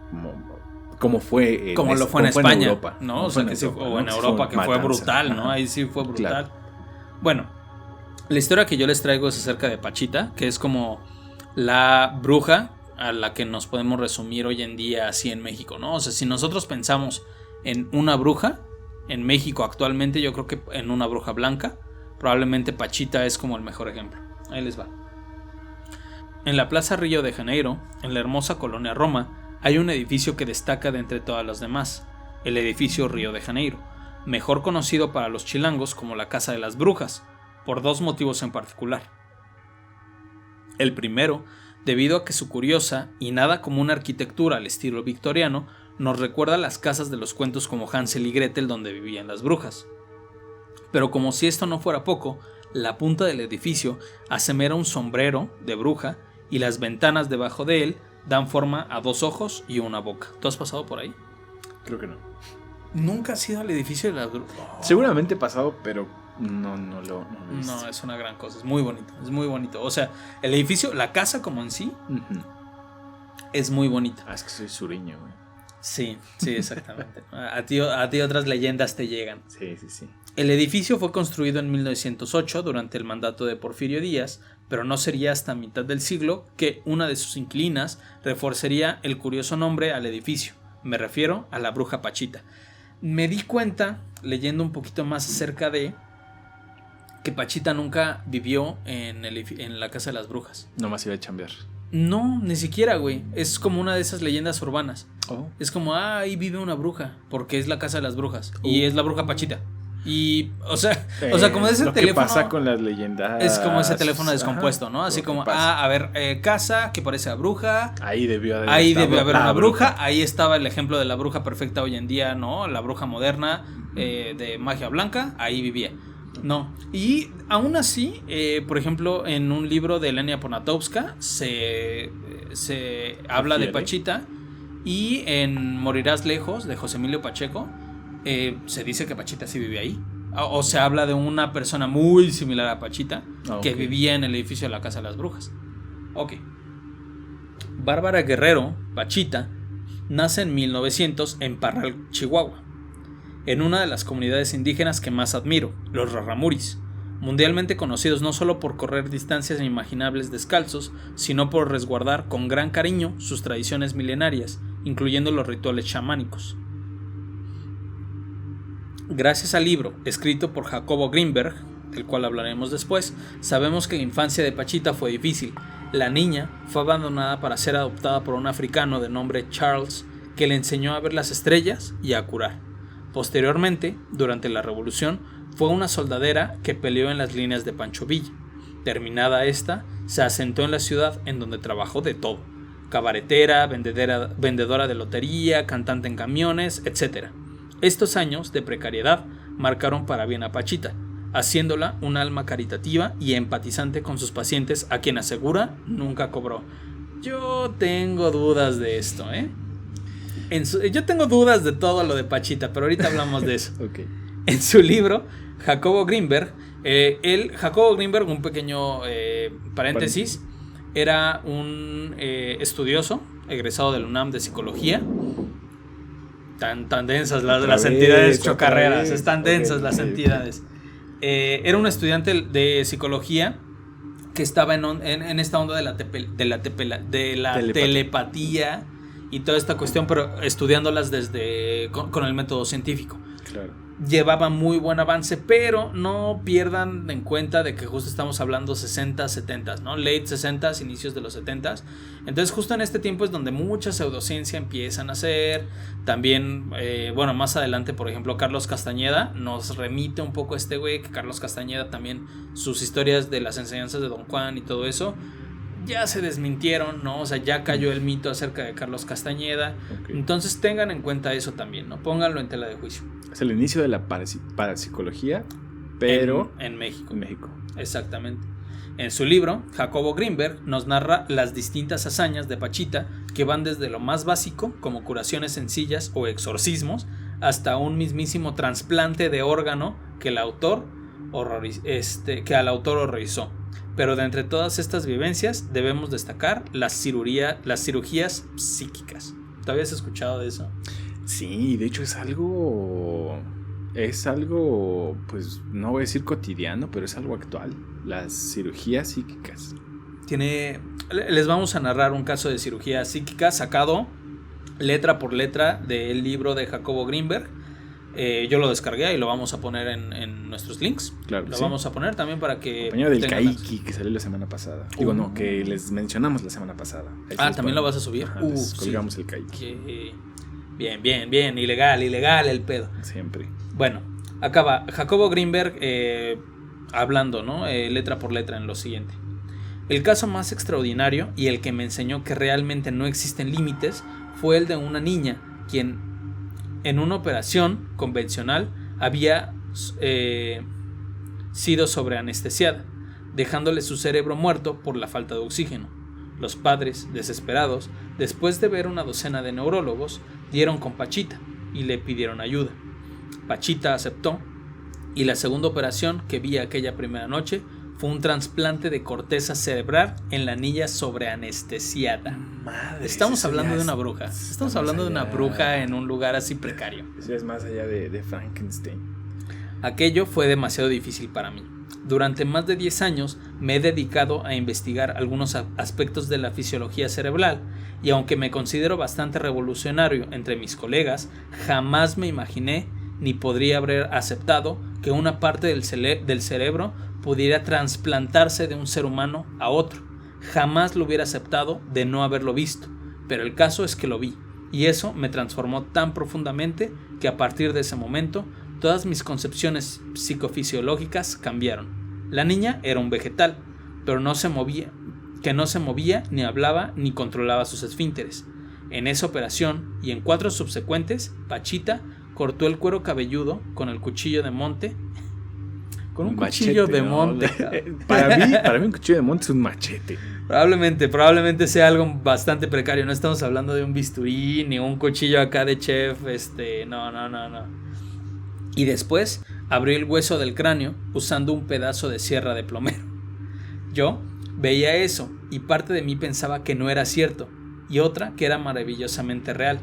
como fue como lo fue en España, en Europa, ¿no? O sea, que o en Europa, que fue brutal, ¿no? Ahí sí fue brutal. Claro. Bueno, la historia que yo les traigo es acerca de Pachita, que es como la bruja a la que nos podemos resumir hoy en día así en México, ¿no? O sea, si nosotros pensamos en una bruja en México actualmente, yo creo que en una bruja blanca, probablemente Pachita es como el mejor ejemplo. Ahí les va. En la Plaza Río de Janeiro, en la hermosa colonia Roma, hay un edificio que destaca de entre todas las demás, el edificio Río de Janeiro, mejor conocido para los chilangos como la Casa de las Brujas, por dos motivos en particular. El primero, debido a que su curiosa y nada común arquitectura al estilo victoriano nos recuerda las casas de los cuentos como Hansel y Gretel donde vivían las brujas. Pero como si esto no fuera poco, la punta del edificio asemera un sombrero de bruja y las ventanas debajo de él dan forma a dos ojos y una boca. ¿Tú has pasado por ahí? Creo que no. ¿Nunca has ido al edificio de las brujas? Oh. Seguramente he pasado, pero no lo he visto. No, es una gran cosa, es muy bonito. O sea, el edificio, la casa como en sí, es muy bonita. Es que soy sureño, güey. Sí, exactamente. A ti otras leyendas te llegan. Sí. El edificio fue construido en 1908 durante el mandato de Porfirio Díaz, pero no sería hasta mitad del siglo que una de sus inquilinas reforzaría el curioso nombre al edificio. Me refiero a la bruja Pachita. Me di cuenta, leyendo un poquito más acerca de que Pachita nunca vivió en la casa de las brujas. Nomás iba a chambear. No, ni siquiera, güey. Es como una de esas leyendas urbanas. Oh. Es como, ahí vive una bruja, porque es la casa de las brujas. Y es la bruja Pachita. Y, o sea, como ese lo teléfono. Que pasa con las leyendas. Es como ese teléfono descompuesto, ¿no? Así como, a ver, casa que parece a bruja. Ahí debió haber una bruja. Ahí estaba el ejemplo de la bruja perfecta hoy en día, ¿no? La bruja moderna de magia blanca. Ahí vivía. No. Y aún así, por ejemplo, en un libro de Elena Poniatowska se habla de Pachita. Y en Morirás lejos, de José Emilio Pacheco, se dice que Pachita sí vive ahí. O se habla de una persona muy similar a Pachita que vivía en el edificio de la Casa de las Brujas. Ok. Bárbara Guerrero, Pachita, nace en 1900 en Parral, Chihuahua, en una de las comunidades indígenas que más admiro, los Rarámuris, mundialmente conocidos no solo por correr distancias inimaginables descalzos, sino por resguardar con gran cariño sus tradiciones milenarias, incluyendo los rituales chamánicos. Gracias al libro escrito por Jacobo Greenberg, del cual hablaremos después, sabemos que la infancia de Pachita fue difícil. La niña fue abandonada para ser adoptada por un africano de nombre Charles, que le enseñó a ver las estrellas y a curar. Posteriormente, durante la Revolución, fue una soldadera que peleó en las líneas de Pancho Villa. Terminada esta, se asentó en la ciudad, en donde trabajó de todo: cabaretera, vendedora de lotería, cantante en camiones, etc. Estos años de precariedad marcaron para bien a Pachita, haciéndola un alma caritativa y empatizante con sus pacientes, a quien asegura nunca cobró. Yo tengo dudas de esto, yo tengo dudas de todo lo de Pachita, pero ahorita hablamos de eso. Okay. En su libro, Jacobo Greenberg, Jacobo Greenberg, un pequeño paréntesis, era un estudioso egresado del UNAM de psicología. Tan densas las entidades chocarreras, están densas las entidades. Era un estudiante de psicología que estaba en esta onda de la telepatía y toda esta cuestión, pero estudiándolas con el método científico. Claro. Llevaba muy buen avance, pero no pierdan en cuenta de que justo estamos hablando 60, 70, ¿no? Late 60s, inicios de los 70s. Entonces justo en este tiempo es donde mucha pseudociencia empieza a nacer. También, más adelante, por ejemplo, Carlos Castañeda nos remite un poco a este güey, que Carlos Castañeda también, sus historias de las enseñanzas de Don Juan y todo eso, ya se desmintieron, ¿no? O sea, ya cayó el mito acerca de Carlos Castañeda. Okay. Entonces tengan en cuenta eso también, ¿no? Pónganlo en tela de juicio. Es el inicio de la parapsicología, pero en México. En México. Exactamente. En su libro, Jacobo Greenberg nos narra las distintas hazañas de Pachita, que van desde lo más básico, como curaciones sencillas o exorcismos, hasta un mismísimo trasplante de órgano que al autor horrorizó. Pero de entre todas estas vivencias debemos destacar las cirugías psíquicas. ¿Te habías escuchado de eso? Sí, de hecho es algo, pues no voy a decir cotidiano, pero es algo actual. Las cirugías psíquicas. Les vamos a narrar un caso de cirugía psíquica sacado letra por letra del libro de Jacobo Greenberg. Yo lo descargué y lo vamos a poner en nuestros links. Claro. Lo vamos a poner también para que... Compañero del Kaiki que salió la semana pasada. Digo, no, que les mencionamos la semana pasada. ¿También lo vas a subir? Ajá, colgamos el Kaiki. Bien. Ilegal el pedo. Siempre. Bueno, acaba Jacobo Greenberg hablando, ¿no? Letra por letra en lo siguiente. El caso más extraordinario y el que me enseñó que realmente no existen límites fue el de una niña quien en una operación convencional había sido sobreanestesiada, dejándole su cerebro muerto por la falta de oxígeno. Los padres, desesperados, después de ver una docena de neurólogos, dieron con Pachita y le pidieron ayuda. Pachita aceptó, y la segunda operación que vi aquella primera noche fue un trasplante de corteza cerebral en la niña sobreanestesiada. Madre, estamos hablando de una bruja. Estamos hablando de una bruja en un lugar así precario. Eso es más allá de Frankenstein. Aquello fue demasiado difícil para mí. Durante más de 10 años me he dedicado a investigar algunos aspectos de la fisiología cerebral, y aunque me considero bastante revolucionario entre mis colegas, jamás me imaginé ni podría haber aceptado que una parte del cerebro pudiera trasplantarse de un ser humano a otro. Jamás lo hubiera aceptado de no haberlo visto, pero el caso es que lo vi, y eso me transformó tan profundamente que a partir de ese momento todas mis concepciones psicofisiológicas cambiaron. La niña era un vegetal, pero no se movía, ni hablaba ni controlaba sus esfínteres. En esa operación y en 4 subsecuentes, Pachita cortó el cuero cabelludo con el cuchillo de monte. Con un cuchillo de monte. Para mí un cuchillo de monte es un machete. Probablemente sea algo bastante precario. No estamos hablando de un bisturí ni un cuchillo acá de chef. No. Y después abrió el hueso del cráneo usando un pedazo de sierra de plomero. Yo veía eso y parte de mí pensaba que no era cierto y otra que era maravillosamente real.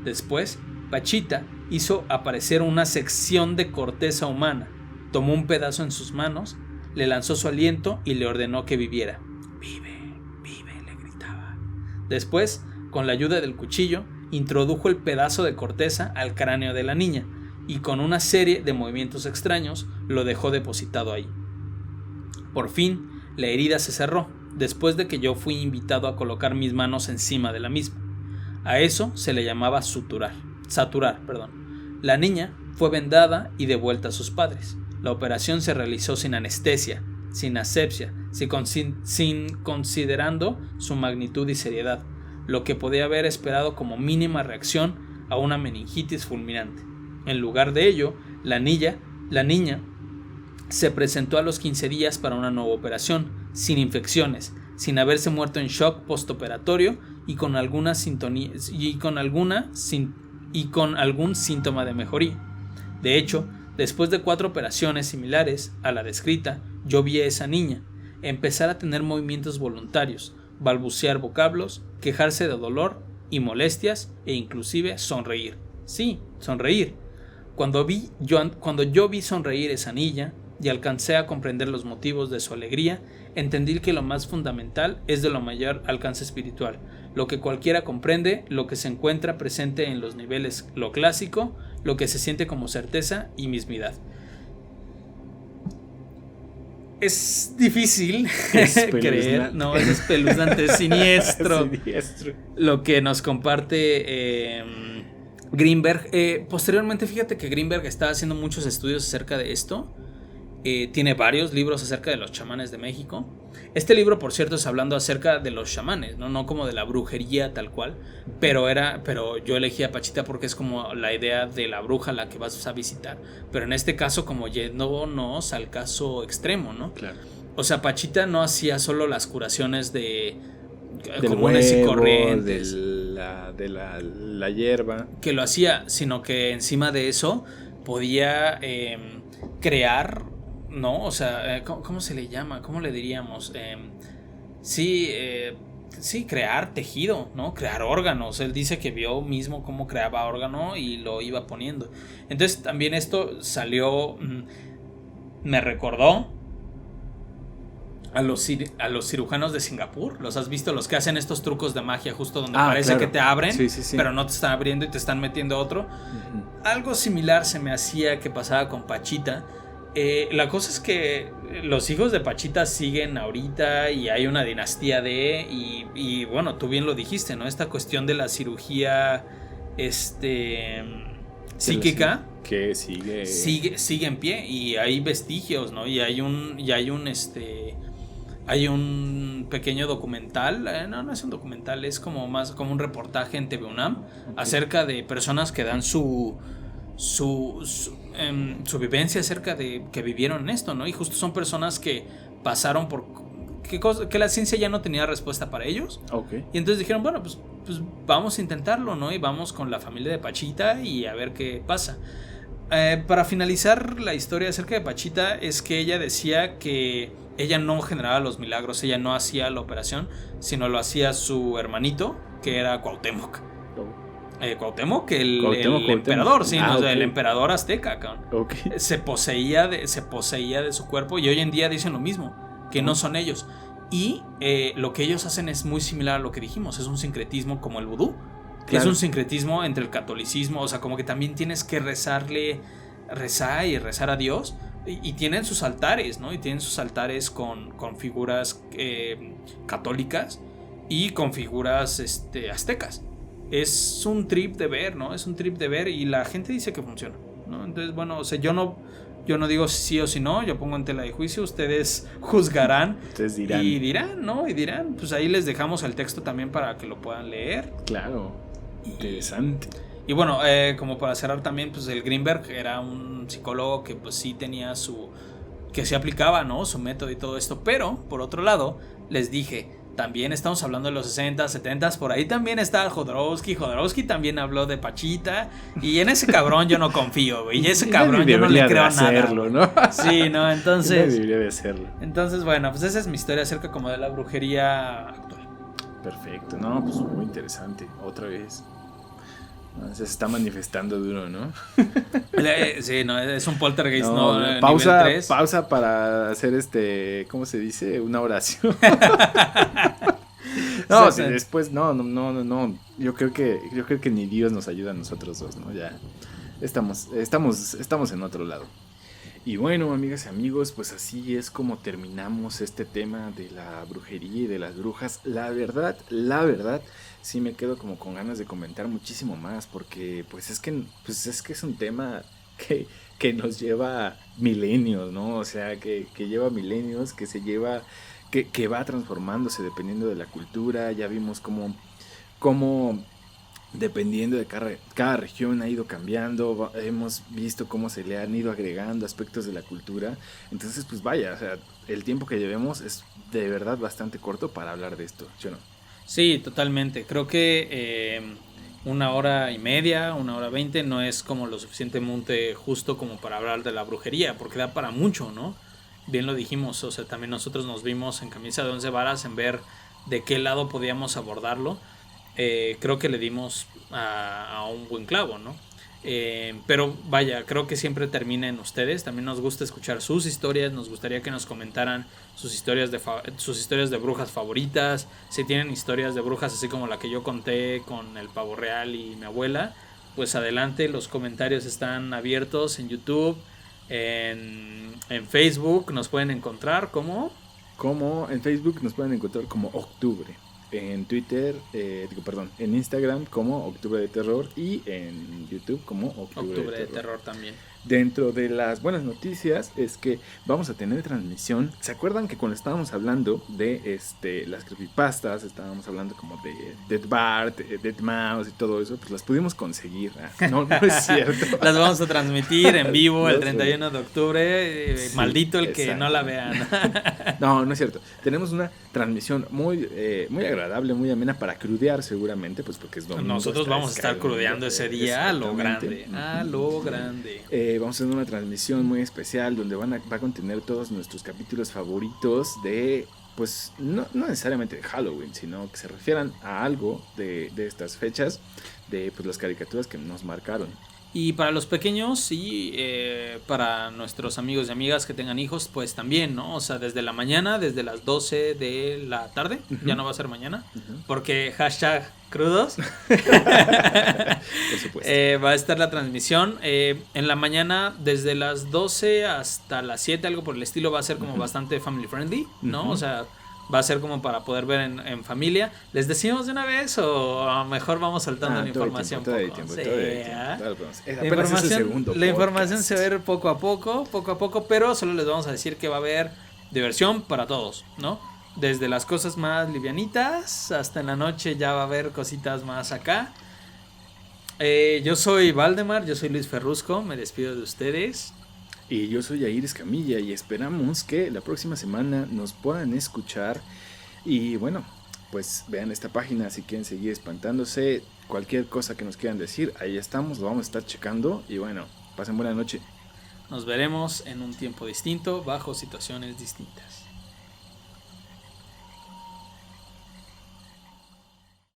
Después, Pachita hizo aparecer una sección de corteza humana, tomó un pedazo en sus manos, le lanzó su aliento y le ordenó que viviera. Vive, le gritaba. Después, con la ayuda del cuchillo, introdujo el pedazo de corteza al cráneo de la niña y con una serie de movimientos extraños lo dejó depositado ahí. Por fin, la herida se cerró, después de que yo fui invitado a colocar mis manos encima de la misma. A eso se le llamaba saturar. La niña fue vendada y devuelta a sus padres. La operación se realizó sin anestesia, sin asepsia, sin considerando su magnitud y seriedad, lo que podía haber esperado como mínima reacción a una meningitis fulminante. En lugar de ello, la niña se presentó a los 15 días para una nueva operación, sin infecciones, sin haberse muerto en shock postoperatorio y con algún síntoma de mejoría. De hecho, después de 4 operaciones similares a la descrita, yo vi a esa niña empezar a tener movimientos voluntarios, balbucear vocablos, quejarse de dolor y molestias e inclusive sonreír. Sí, sonreír. Cuando yo vi sonreír a esa niña y alcancé a comprender los motivos de su alegría, entendí que lo más fundamental es de lo mayor alcance espiritual, lo que cualquiera comprende, lo que se encuentra presente en los niveles, lo clásico, lo que se siente como certeza y mismidad. Es difícil creer, no, es espeluznante, es siniestro. Lo que nos comparte Greenberg. Posteriormente, fíjate que Greenberg está haciendo muchos estudios acerca de esto. Tiene varios libros acerca de los chamanes de México. Este libro, por cierto, es hablando acerca de los chamanes, no como de la brujería tal cual, pero yo elegí a Pachita porque es como la idea de la bruja a la que vas a visitar, pero en este caso como yéndonos al caso extremo, ¿no? Claro. O sea, Pachita no hacía solo las curaciones de comunes y corrientes, de la hierba, que lo hacía, sino que encima de eso podía crear, ¿no? O sea, ¿cómo se le llama? ¿Cómo le diríamos? Sí, crear tejido, ¿no? Crear órganos. Él dice que vio mismo cómo creaba órgano y lo iba poniendo. Entonces también esto salió, me recordó a los cirujanos de Singapur. ¿Los has visto? Los que hacen estos trucos de magia justo donde parece que te abren, sí. Pero no te están abriendo y te están metiendo otro. Uh-huh. Algo similar se me hacía que pasaba con Pachita. La cosa es que los hijos de Pachita siguen ahorita y hay una dinastía y bueno, tú bien lo dijiste, ¿no? Esta cuestión de la cirugía psíquica que sigue en pie y hay vestigios, ¿no? Y hay un pequeño documental, no es un documental, es como más como un reportaje en TV UNAM, okay, acerca de personas que dan su vivencia acerca de que vivieron esto, ¿no? Y justo son personas que pasaron por que la ciencia ya no tenía respuesta para ellos. Okay. Y entonces dijeron, bueno, pues vamos a intentarlo, ¿no? Y vamos con la familia de Pachita y a ver qué pasa. Para finalizar la historia acerca de Pachita, es que ella decía que ella no generaba los milagros, ella no hacía la operación, sino lo hacía su hermanito, que era Cuauhtémoc. Cuauhtémoc, el emperador, sí, okay, el emperador azteca, okay, se poseía de su cuerpo y hoy en día dicen lo mismo, que no son ellos. Y lo que ellos hacen es muy similar a lo que dijimos, es un sincretismo como el vudú, claro, es un sincretismo entre el catolicismo, o sea, como que también tienes que rezar a Dios y tienen sus altares, ¿no? Y tienen sus altares con figuras católicas y con figuras aztecas. Es un trip de ver, ¿no? Es un trip de ver y la gente dice que funciona, ¿no? Entonces, bueno, o sea, yo no digo sí o sí no, yo pongo en tela de juicio, ustedes juzgarán. Ustedes dirán. Y dirán, ¿no? Y dirán, pues ahí les dejamos el texto también para que lo puedan leer. Claro, interesante. Y bueno, como para cerrar también, pues el Greenberg era un psicólogo que pues sí tenía que se aplicaba, ¿no? Su método y todo esto, pero por otro lado, les dije, también estamos hablando de los 60, 70, por ahí también está Jodorowsky también habló de Pachita, y en ese cabrón yo no confío, güey, y ese cabrón yo no le creo hacerlo, nada. ¿no? Sí, ¿no? Entonces... debería de hacerlo. Entonces, bueno, pues esa es mi historia acerca como de la brujería actual. Perfecto, no, pues muy interesante, otra vez. Se está manifestando duro, ¿no? Sí, no, es un poltergeist, no pausa, nivel 3. Pausa para hacer ¿cómo se dice? Una oración. No, si después, no. Yo creo que ni Dios nos ayuda a nosotros dos, ¿no? Ya estamos en otro lado. Y bueno, amigas y amigos, pues así es como terminamos este tema de la brujería y de las brujas. La verdad, sí me quedo como con ganas de comentar muchísimo más, porque pues es que es un tema que nos lleva milenios, ¿no? O sea, que lleva milenios, que va transformándose dependiendo de la cultura. Ya vimos cómo dependiendo de cada región ha ido cambiando, hemos visto cómo se le han ido agregando aspectos de la cultura. Entonces, pues vaya, o sea, el tiempo que llevemos es de verdad bastante corto para hablar de esto, ¿sí o no? Sí, totalmente. Creo que 1 hora y media, 1 hora 20 no es como lo suficientemente justo como para hablar de la brujería, porque da para mucho, ¿no? Bien lo dijimos, o sea, también nosotros nos vimos en camisa de 11 varas en ver de qué lado podíamos abordarlo. Creo que le dimos a un buen clavo, ¿no? Pero vaya, creo que siempre termina en ustedes. También nos gusta escuchar sus historias. Nos gustaría que nos comentaran sus historias de brujas favoritas. Si tienen historias de brujas así como la que yo conté con el pavo real y mi abuela, pues adelante, los comentarios están abiertos en YouTube, en Facebook nos pueden encontrar como en Facebook nos pueden encontrar como Octubre. En Twitter, en Instagram como Octubre de Terror y en YouTube como Octubre de Terror también. Dentro de las buenas noticias es que vamos a tener transmisión. ¿Se acuerdan que cuando estábamos hablando de las creepypastas, estábamos hablando como de Dead Bart, Dead Mouse y todo eso? Pues las pudimos conseguir. No es cierto. Las vamos a transmitir en vivo el 31 de octubre. Sí, maldito el que no la vean. No es cierto. Tenemos una transmisión muy agradable, muy amena para crudear seguramente, pues porque es domingo. Nosotros vamos a estar crudeando ese día a lo grande. Vamos a tener una transmisión muy especial donde va a contener todos nuestros capítulos favoritos de, pues, no necesariamente de Halloween, sino que se refieran a algo de estas fechas, de pues las caricaturas que nos marcaron. Y para los pequeños y para nuestros amigos y amigas que tengan hijos, pues también, ¿no? O sea, desde la mañana, desde las 12 de la tarde, ya no va a ser mañana, porque #crudos. Por supuesto. Va a estar la transmisión. En la mañana, desde las 12 hasta las 7, algo por el estilo, va a ser como bastante family friendly, ¿no? O sea, va a ser como para poder ver en familia. ¿Les decimos de una vez o a lo mejor vamos saltando la información? Todo el tiempo. La información se va a ver poco a poco, pero solo les vamos a decir que va a haber diversión para todos, ¿no? Desde las cosas más livianitas hasta en la noche ya va a haber cositas más acá. Yo soy Valdemar, yo soy Luis Ferrusco, me despido de ustedes. Y yo soy Yair Escamilla y esperamos que la próxima semana nos puedan escuchar. Y bueno, pues vean esta página si quieren seguir espantándose. Cualquier cosa que nos quieran decir, ahí estamos, lo vamos a estar checando. Y bueno, pasen buena noche. Nos veremos en un tiempo distinto, bajo situaciones distintas.